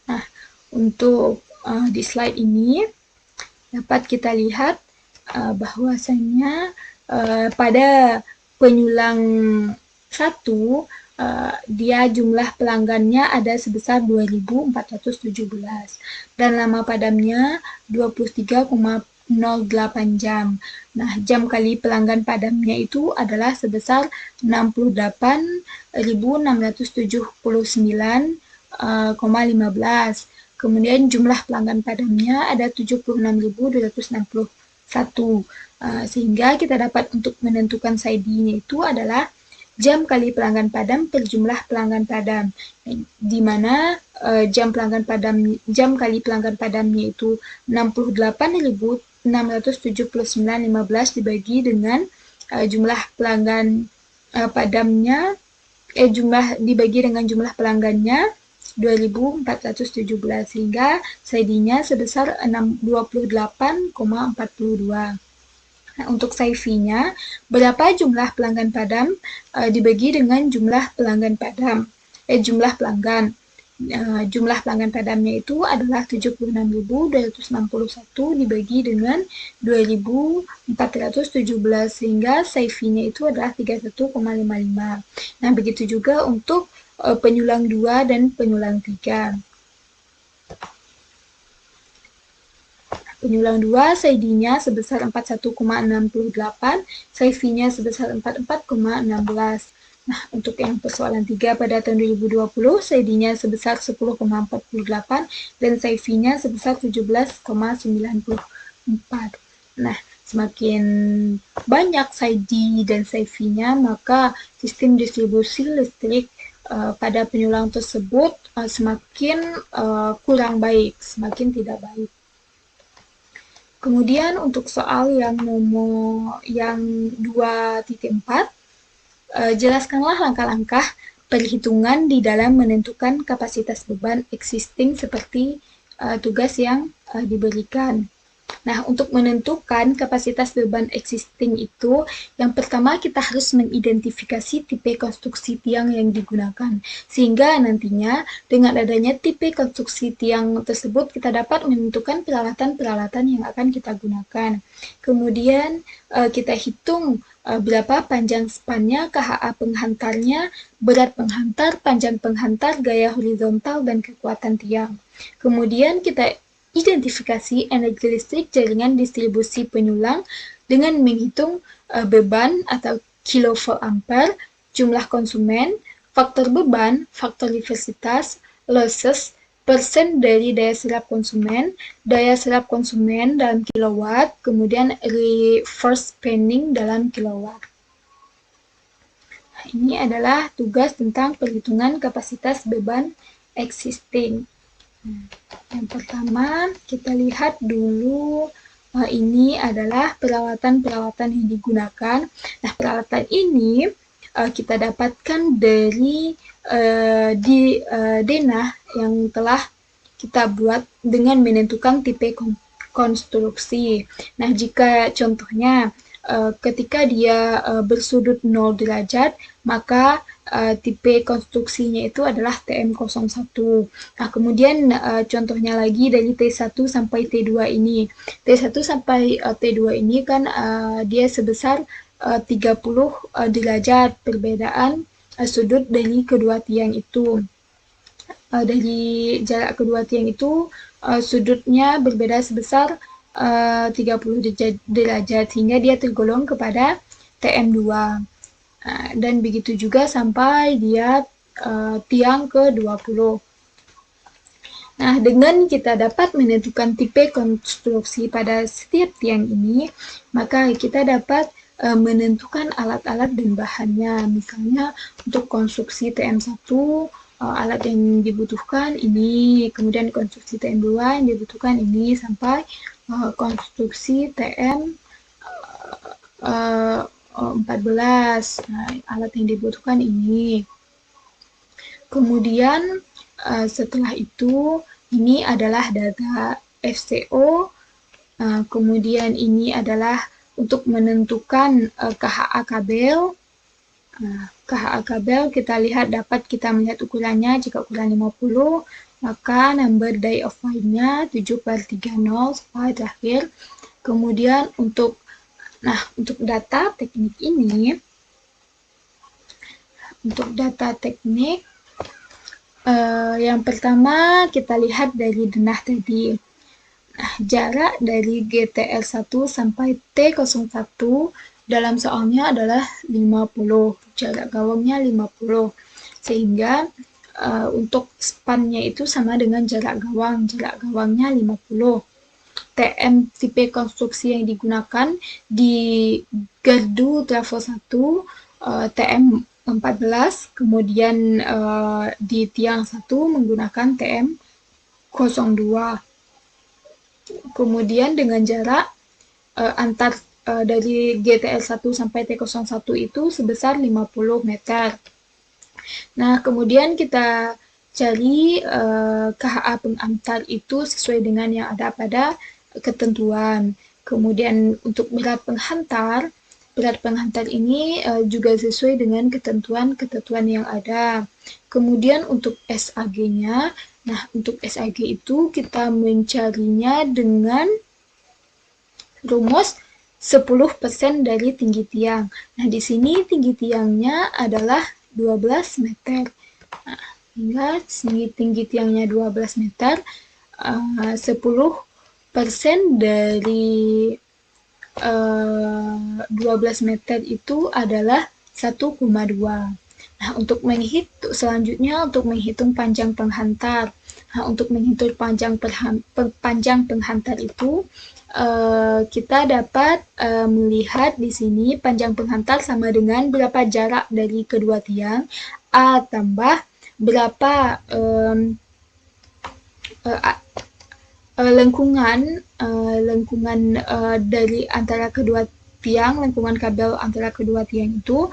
Nah, untuk di slide ini dapat kita lihat bahwasanya pada penyulang 1 dia jumlah pelanggannya ada sebesar 2.417 dan lama padamnya 23,08 jam. Nah, jam kali pelanggan padamnya itu adalah sebesar 68.679,15. Kemudian jumlah pelanggan padamnya ada 76.261. Sehingga kita dapat untuk menentukan SAIDI-nya itu adalah jam kali pelanggan padam per jumlah pelanggan padam, di mana jam kali pelanggan padamnya itu 68.679,15 dibagi dengan jumlah pelanggan padamnya dibagi dengan jumlah pelanggannya 2.417, sehingga SAIDI-nya sebesar 28,42. Nah, untuk SAIFI-nya, berapa jumlah pelanggan padam dibagi dengan jumlah pelanggan padam, jumlah pelanggan. Jumlah pelanggan padamnya itu adalah 76.261 dibagi dengan 2.417, sehingga SAIFI-nya itu adalah 31,55. Nah, begitu juga untuk penyulang 2 dan penyulang 3. Penyulang 2, SAIDI-nya sebesar 41,68, SAIFI-nya sebesar 44,16. Nah, untuk yang persoalan 3 pada tahun 2020, SAIDI-nya sebesar 10,48 dan SAIFI-nya sebesar 17,94. Nah, semakin banyak SAIDI dan SAIFI-nya, maka sistem distribusi listrik pada penyulang tersebut semakin kurang baik, semakin tidak baik. Kemudian untuk soal yang nomor 2.4, jelaskanlah langkah-langkah perhitungan di dalam menentukan kapasitas beban existing seperti tugas yang diberikan. Nah, untuk menentukan kapasitas beban existing itu, yang pertama kita harus mengidentifikasi tipe konstruksi tiang yang digunakan. Sehingga nantinya dengan adanya tipe konstruksi tiang tersebut, kita dapat menentukan peralatan-peralatan yang akan kita gunakan. Kemudian kita hitung berapa panjang spannya, KHA penghantarnya, berat penghantar, panjang penghantar, gaya horizontal, dan kekuatan tiang. Kemudian kita identifikasi energi listrik jaringan distribusi penyulang dengan menghitung beban atau kilovolt ampere, jumlah konsumen, faktor beban, faktor diversitas, losses, persen dari daya serap konsumen dalam kilowatt, kemudian reverse spending dalam kilowatt. Ini adalah tugas tentang perhitungan kapasitas beban existing. Yang pertama, kita lihat dulu ini adalah peralatan-peralatan yang digunakan. Nah, peralatan ini kita dapatkan dari denah yang telah kita buat dengan menentukan tipe konstruksi. Nah, jika contohnya ketika dia bersudut 0 derajat, maka tipe konstruksinya itu adalah TM01. Nah, kemudian contohnya lagi dari T1 sampai T2 ini. T1 sampai T2 ini kan dia sebesar 30 derajat perbedaan sudut dari kedua tiang itu. Dari jarak kedua tiang itu sudutnya berbeda sebesar 30 derajat sehingga dia tergolong kepada TM2. Dan begitu juga sampai dia tiang ke-20. Nah, dengan kita dapat menentukan tipe konstruksi pada setiap tiang ini, maka kita dapat menentukan alat-alat dan bahannya. Misalnya untuk konstruksi TM1, alat yang dibutuhkan ini, kemudian konstruksi TM2 yang dibutuhkan ini, sampai konstruksi TM14, alat yang dibutuhkan ini. Kemudian setelah itu, ini adalah data FCO, kemudian ini adalah untuk menentukan KHA kabel. KHA kabel kita lihat dapat kita melihat ukurannya. Jika ukuran 50, maka number die of line-nya 7/30 sampai terakhir. Kemudian untuk data teknik ini, yang pertama kita lihat dari denah tadi. Nah, jarak dari GTL1 sampai T01 dalam soalnya adalah 50, jarak gawangnya 50, sehingga untuk spannya itu sama dengan jarak gawangnya 50. TM tipe konstruksi yang digunakan di gardu trafo 1 TM14, kemudian di tiang 1 menggunakan TM02. Kemudian dengan jarak antar dari GTL1 sampai T01 itu sebesar 50 meter. Nah, kemudian kita cari KHA pengantar itu sesuai dengan yang ada pada ketentuan. Kemudian untuk berat penghantar ini juga sesuai dengan ketentuan yang ada. Kemudian untuk SAG-nya, nah untuk SAG itu kita mencarinya dengan rumus 10% dari tinggi tiang. Nah, di sini tinggi tiangnya adalah 12 meter. Nah, hingga tinggi tiangnya 12 meter, 10% dari 12 meter itu adalah 1,2. Nah, untuk menghitung panjang penghantar. Nah, untuk menghitung panjang penghantar itu, kita dapat melihat di sini panjang penghantar sama dengan berapa jarak dari kedua tiang, A tambah berapa lengkungan dari antara kedua tiang, lengkungan kabel antara kedua tiang itu.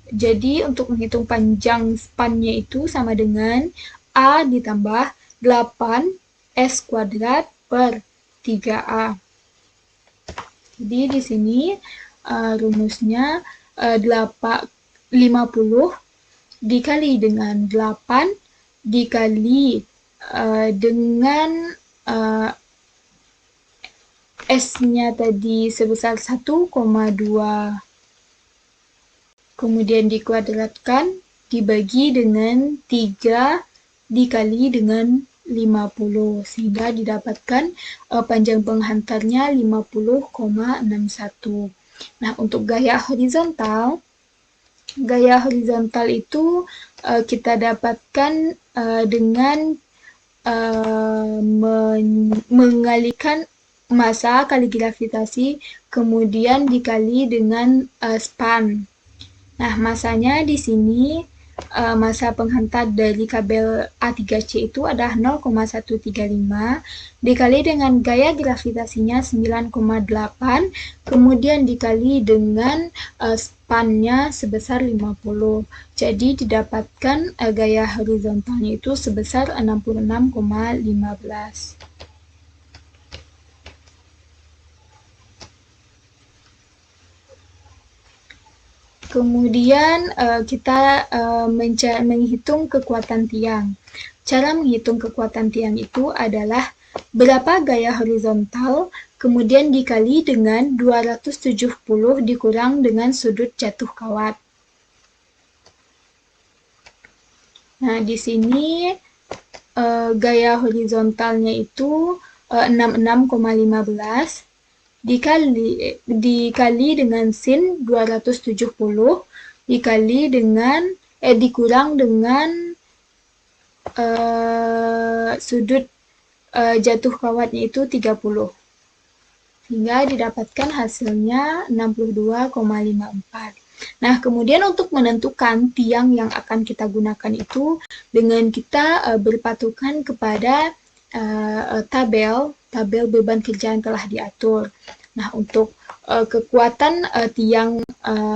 Jadi untuk menghitung panjang spannya itu sama dengan A ditambah 8 S kuadrat per 3A. Jadi di sini rumusnya 50 dikali dengan 8 dikali dengan S-nya tadi sebesar 1,2, kemudian dikuadratkan dibagi dengan 3 dikali dengan 50, sehingga didapatkan panjang penghantarnya 50,61. Nah, untuk gaya horizontal itu kita dapatkan dengan mengalihkan massa kali gravitasi, kemudian dikali dengan span. Nah, massanya di sini massa penghantar dari kabel A3C itu adalah 0,135 dikali dengan gaya gravitasinya 9,8, kemudian dikali dengan spannya sebesar 50. Jadi didapatkan gaya horizontalnya itu sebesar 66,15. Kemudian kita menghitung kekuatan tiang. Cara menghitung kekuatan tiang itu adalah berapa gaya horizontal, kemudian dikali dengan 270 dikurang dengan sudut jatuh kawat. Nah, di sini gaya horizontalnya itu 66,15 dikali dengan sin 270 dikali dengan dikurang dengan sudut jatuh kawatnya itu 30, sehingga didapatkan hasilnya 62,54. Nah, kemudian untuk menentukan tiang yang akan kita gunakan itu dengan kita berpatokan kepada tabel beban kerja yang telah diatur. Nah, untuk kekuatan tiang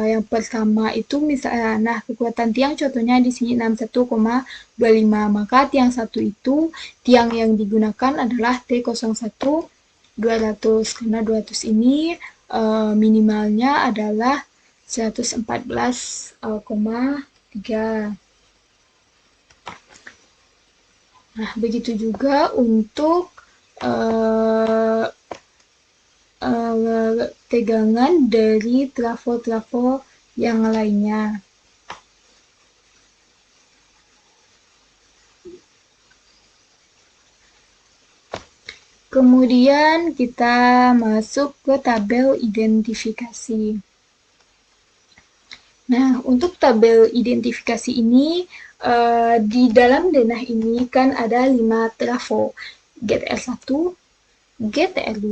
yang pertama itu misalnya, nah kekuatan tiang contohnya di sini 61,25, maka tiang satu itu tiang yang digunakan adalah T01 200, karena 200 ini minimalnya adalah 114,3. Nah, begitu juga untuk tegangan dari trafo-trafo yang lainnya. Kemudian kita masuk ke tabel identifikasi. Nah, untuk tabel identifikasi ini, di dalam denah ini kan ada 5 trafo, GTR1, GTR2,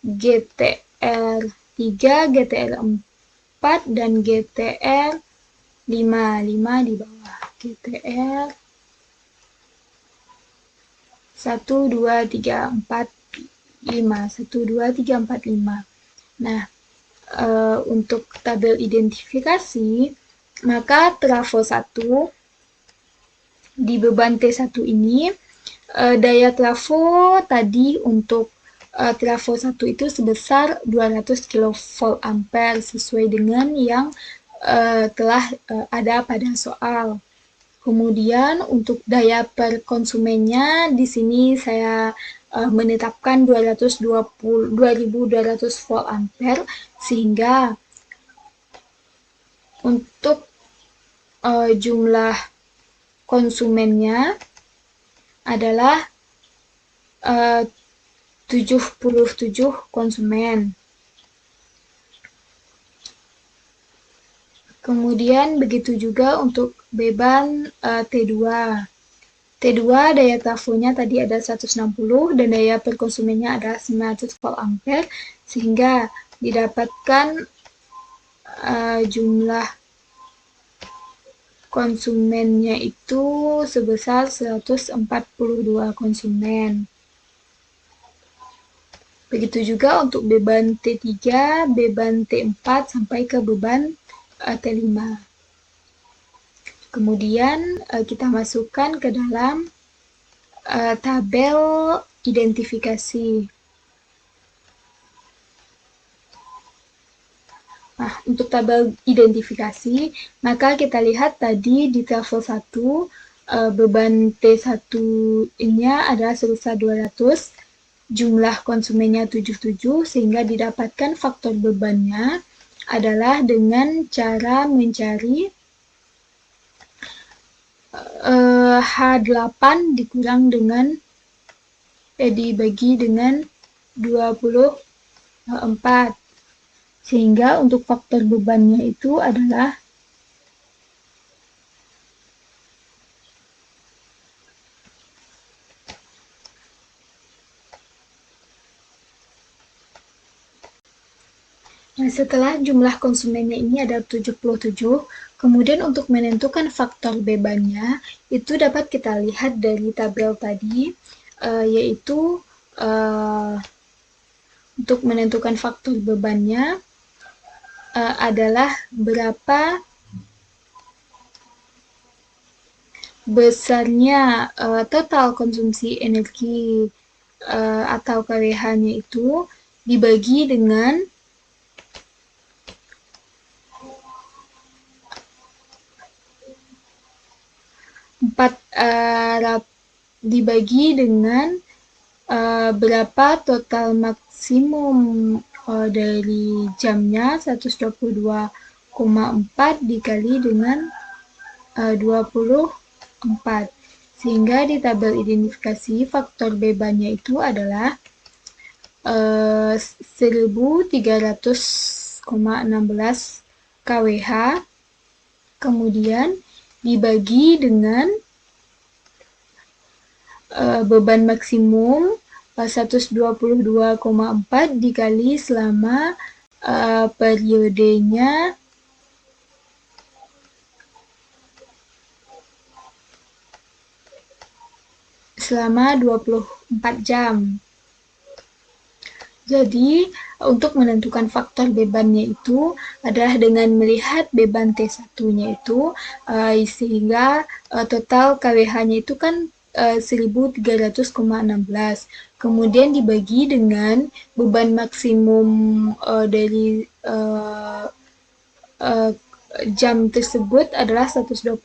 GTR3, GTR4, dan GTR5, 5 di bawah. GTR 1, 2, 3, 4, 5. 1, 2, 3, 4, 5. Nah, untuk tabel identifikasi, maka trafo 1 di beban T1 ini, daya trafo tadi untuk trafo 1 itu sebesar 200 kV ampere sesuai dengan yang telah ada pada soal. Kemudian untuk daya per konsumennya di sini saya menetapkan 2200 volt ampere, sehingga untuk jumlah konsumennya adalah 77 konsumen. Kemudian begitu juga untuk beban T2. T2 daya trafonya tadi ada 160 dan daya per konsumennya ada 900 volt ampere, sehingga didapatkan jumlah konsumennya itu sebesar 142 konsumen. Begitu juga untuk beban T3, beban T4 sampai ke beban T5. Kemudian kita masukkan ke dalam tabel identifikasi. Nah, untuk tabel identifikasi, maka kita lihat tadi di trafo 1, beban T1-nya adalah sebesar 200, jumlah konsumennya 77, sehingga didapatkan faktor bebannya adalah dengan cara mencari H8 dikurang dengan dibagi dengan 24. Sehingga untuk faktor bebannya itu adalah Nah, setelah jumlah konsumennya ini ada 77, kemudian untuk menentukan faktor bebannya, itu dapat kita lihat dari tabel tadi, yaitu untuk menentukan faktor bebannya adalah berapa besarnya total konsumsi energi atau KWH-nya itu dibagi dengan dibagi dengan berapa total maksimum dari jamnya 122,4 dikali dengan 24, sehingga di tabel identifikasi faktor bebannya itu adalah 1300,16 kWh, kemudian dibagi dengan beban maksimum 122,4 dikali selama periodenya selama 24 jam. Jadi, untuk menentukan faktor bebannya itu adalah dengan melihat beban T1-nya itu, sehingga total KWH-nya itu kan 1300,16. Kemudian dibagi dengan beban maksimum dari jam tersebut adalah 122,4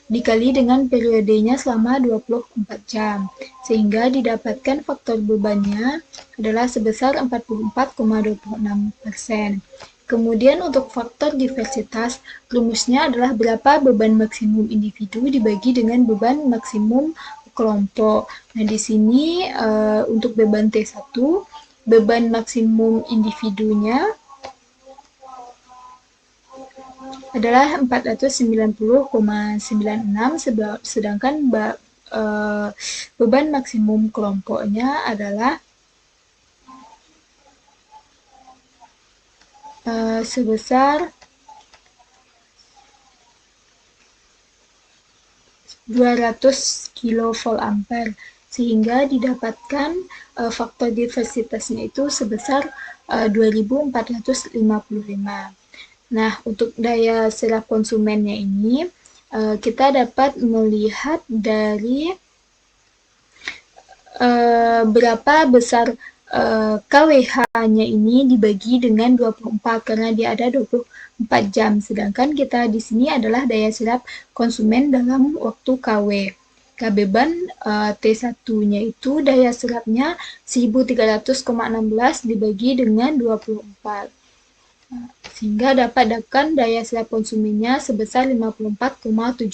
dikali dengan periodenya selama 24 jam, sehingga didapatkan faktor bebannya adalah sebesar 44,26%. Kemudian untuk faktor diversitas, rumusnya adalah berapa beban maksimum individu dibagi dengan beban maksimum kelompok. Nah, di sini untuk beban T1, beban maksimum individunya adalah 490,96, sedangkan beban maksimum kelompoknya adalah sebesar 200 kVA, sehingga didapatkan faktor diversitasnya itu sebesar 2455. Nah, untuk daya serap konsumennya ini, kita dapat melihat dari berapa besar KWH-nya ini dibagi dengan 24, karena dia ada 24 jam. Sedangkan kita di sini adalah daya serap konsumen dalam waktu KW. Beban T1-nya itu daya serapnya 1300,16 dibagi dengan 24. Sehingga dapatkan daya serap konsumennya sebesar 54,17.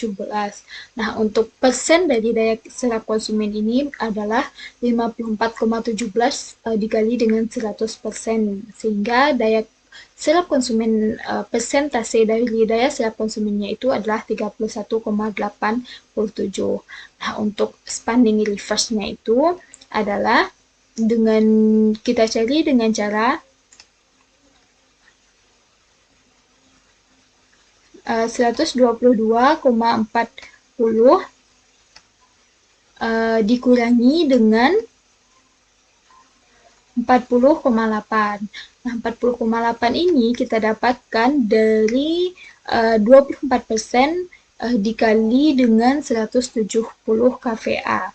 Nah, untuk persen dari daya serap konsumen ini adalah 54,17 dikali dengan 100%, sehingga daya serap konsumen persentase dari daya serap konsumennya itu adalah 31,87. Nah, untuk spending reverse-nya itu adalah dengan kita cari dengan cara 122,40 dikurangi dengan 40,8. Nah, 40,8 ini kita dapatkan dari 24% dikali dengan 170 kVA.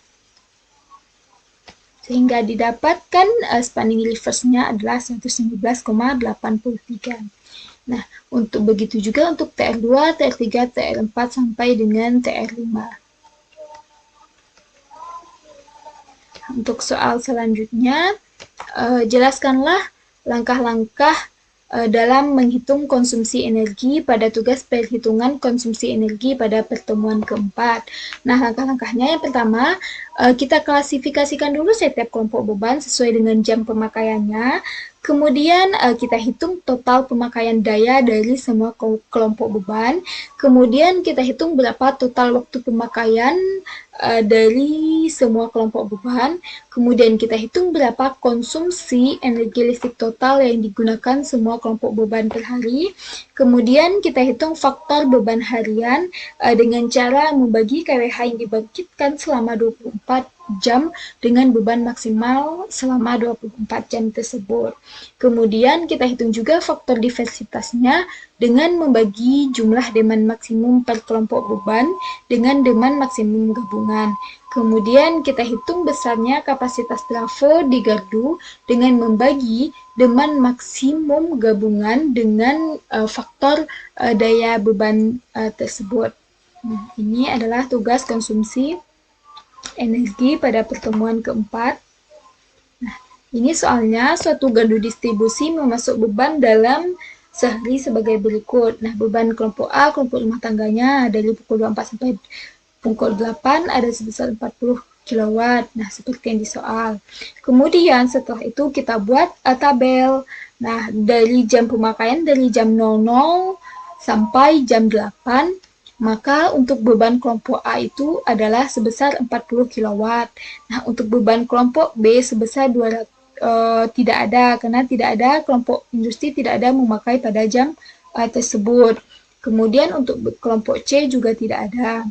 Sehingga didapatkan spending reverse-nya adalah 119,83. Nah, untuk begitu juga untuk TR2, TR3, TR4 sampai dengan TR5. Untuk soal selanjutnya, jelaskanlah langkah-langkah dalam menghitung konsumsi energi pada tugas perhitungan konsumsi energi pada pertemuan keempat. Nah, langkah-langkahnya yang pertama, kita klasifikasikan dulu setiap kelompok beban sesuai dengan jam pemakaiannya. Kemudian kita hitung total pemakaian daya dari semua kelompok beban. Kemudian kita hitung berapa total waktu pemakaian dari semua kelompok beban. Kemudian kita hitung berapa konsumsi energi listrik total yang digunakan semua kelompok beban per hari. Kemudian kita hitung faktor beban harian dengan cara membagi KWH yang dibangkitkan selama 24 jam dengan beban maksimal selama 24 jam tersebut. Kemudian kita hitung juga faktor diversitasnya dengan membagi jumlah demand maksimum per kelompok beban dengan demand maksimum gabungan. Kemudian kita hitung besarnya kapasitas trafo di gardu dengan membagi demand maksimum gabungan dengan faktor daya beban tersebut. Nah, ini adalah tugas konsumsi energi pada pertemuan keempat. Nah, ini soalnya suatu gardu distribusi memasuk beban dalam sehari sebagai berikut. Nah, beban kelompok A, kelompok rumah tangganya dari pukul 24 sampai pukul 8 ada sebesar 40 kilowatt. Nah, seperti yang di soal. Kemudian setelah itu kita buat tabel. Nah, dari jam pemakaian dari jam 00 sampai jam 8, maka untuk beban kelompok A itu adalah sebesar 40 kW. Nah, untuk beban kelompok B sebesar 200, tidak ada, karena tidak ada kelompok industri tidak ada memakai pada jam tersebut. Kemudian untuk kelompok C juga tidak ada.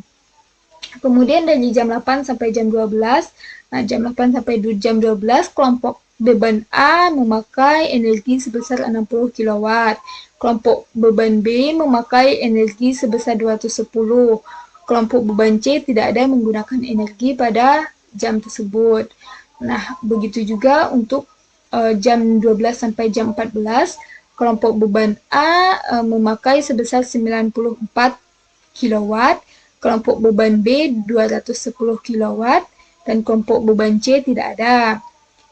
Kemudian dari jam 8 sampai jam 12, nah jam 8 sampai jam 12 kelompok beban A memakai energi sebesar 60 kW. Kelompok beban B memakai energi sebesar 210. Kelompok beban C tidak ada menggunakan energi pada jam tersebut. Nah, begitu juga untuk jam 12 sampai jam 14, kelompok beban A memakai sebesar 94 kW, kelompok beban B 210 kW, dan kelompok beban C tidak ada.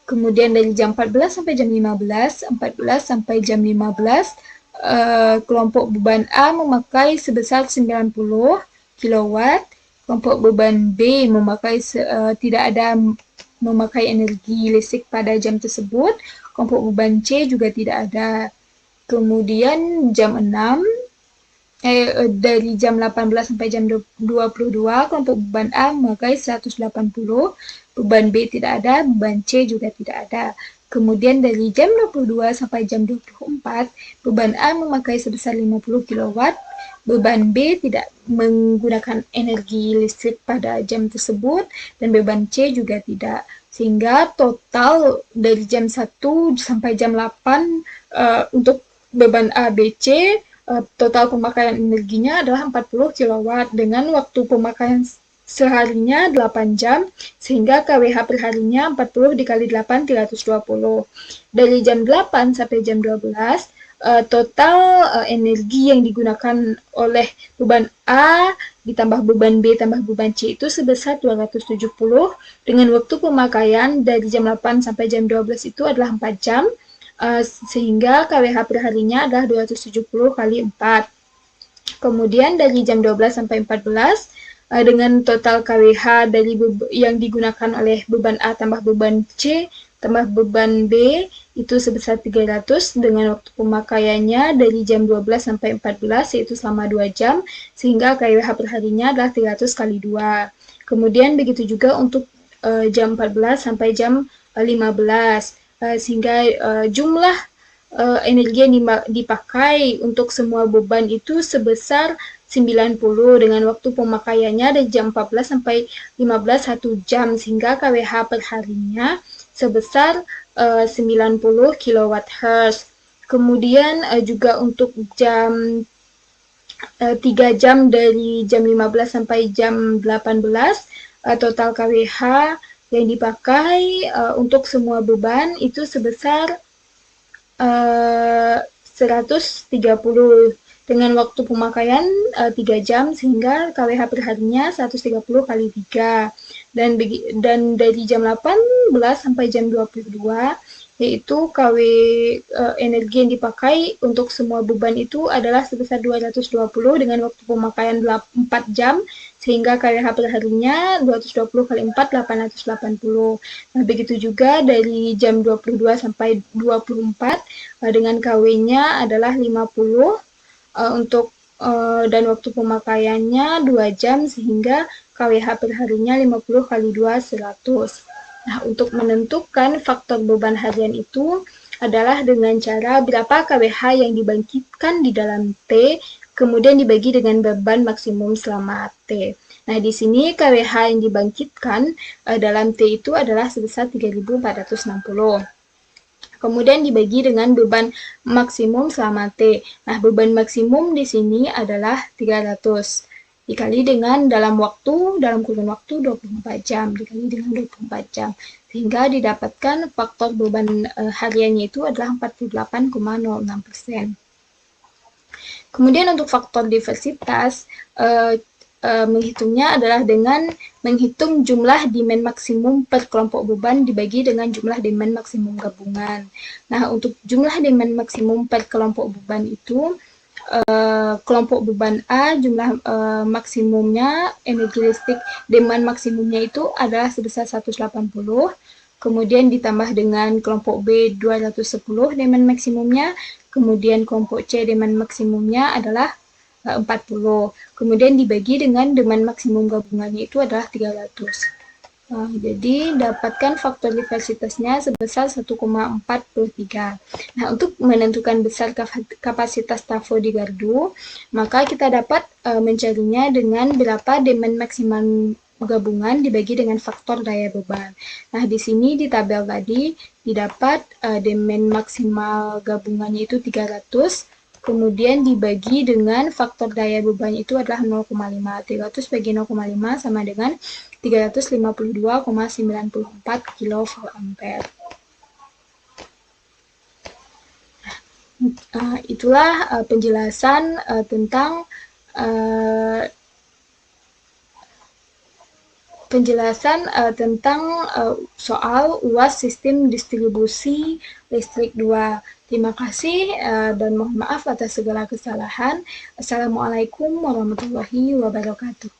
Kemudian dari jam 14 sampai jam 15, 14 sampai jam 15, kelompok beban A memakai sebesar 90 kW, kelompok beban B memakai tidak ada memakai energi listrik pada jam tersebut, kelompok beban C juga tidak ada. Kemudian jam 6, dari jam 18 sampai jam 22, kelompok beban A memakai 180, beban B tidak ada, beban C juga tidak ada. Kemudian dari jam 22 sampai jam 24, beban A memakai sebesar 50 kW, beban B tidak menggunakan energi listrik pada jam tersebut, dan beban C juga tidak. Sehingga total dari jam 1 sampai jam 8 untuk beban A, B, C, total pemakaian energinya adalah 40 kW dengan waktu pemakaian seharinya 8 jam, sehingga KWH per harinya 40 dikali 8, 320. Dari jam 8 sampai jam 12, total energi yang digunakan oleh beban A ditambah beban B tambah beban C itu sebesar 270, dengan waktu pemakaian dari jam 8 sampai jam 12 itu adalah 4 jam, sehingga KWH per harinya adalah 270 kali 4. Kemudian dari jam 12 sampai 14, dengan total KWH dari yang digunakan oleh beban A tambah beban C tambah beban B itu sebesar 300, dengan waktu pemakaiannya dari jam 12 sampai 14 yaitu selama 2 jam, sehingga KWH per harinya adalah 300 kali 2. Kemudian begitu juga untuk jam 14 sampai jam 15, sehingga jumlah energi yang dipakai untuk semua beban itu sebesar 90, dengan waktu pemakaiannya dari jam 14 sampai 15 1 jam, sehingga KWH per harinya sebesar 90 kWh. Kemudian juga untuk jam 3 jam dari jam 15 sampai jam 18, total KWH yang dipakai untuk semua beban itu sebesar 130, dengan waktu pemakaian 3 jam, sehingga KWH per harinya 130 kali 3. Dan dari jam 18 sampai jam 22, yaitu KW energi yang dipakai untuk semua beban itu adalah sebesar 220 dengan waktu pemakaian 4 jam, sehingga KWH per harinya 220 kali 4, 880. Nah, begitu juga dari jam 22 sampai 24 dengan KW-nya adalah 50 untuk dan waktu pemakaiannya 2 jam, sehingga KWH per harinya 50 kali 2, 100. Nah, untuk menentukan faktor beban harian itu adalah dengan cara berapa KWH yang dibangkitkan di dalam T, kemudian dibagi dengan beban maksimum selama T. Nah, di sini KWH yang dibangkitkan dalam T itu adalah sebesar 3.460. Kemudian dibagi dengan beban maksimum selama T. Nah, beban maksimum di sini adalah 300 dikali dengan dalam kurun waktu 24 jam, dikali dengan 24 jam. Sehingga didapatkan faktor beban hariannya itu adalah 48,06%. Kemudian untuk faktor diversitas, menghitungnya adalah dengan menghitung jumlah demand maksimum per kelompok beban dibagi dengan jumlah demand maksimum gabungan. Nah, untuk jumlah demand maksimum per kelompok beban itu, kelompok beban A jumlah maksimumnya energi listrik demand maksimumnya itu adalah sebesar 180, kemudian ditambah dengan kelompok B 210 demand maksimumnya, kemudian kelompok C demand maksimumnya adalah 40. Kemudian dibagi dengan demand maksimum gabungannya itu adalah 300. Jadi dapatkan faktor diversitasnya sebesar 1,43. Nah, untuk menentukan besar kapasitas trafo di gardu, maka kita dapat mencarinya dengan berapa demand maksimum gabungan dibagi dengan faktor daya beban. Nah, di sini di tabel tadi didapat demand maksimal gabungannya itu 300, kemudian dibagi dengan faktor daya beban itu adalah 0,5. 300 bagi 0,5 sama dengan 352,94 kVA. Itulah penjelasan tentang soal UAS sistem distribusi listrik 2. Terima kasih dan mohon maaf atas segala kesalahan. Assalamualaikum warahmatullahi wabarakatuh.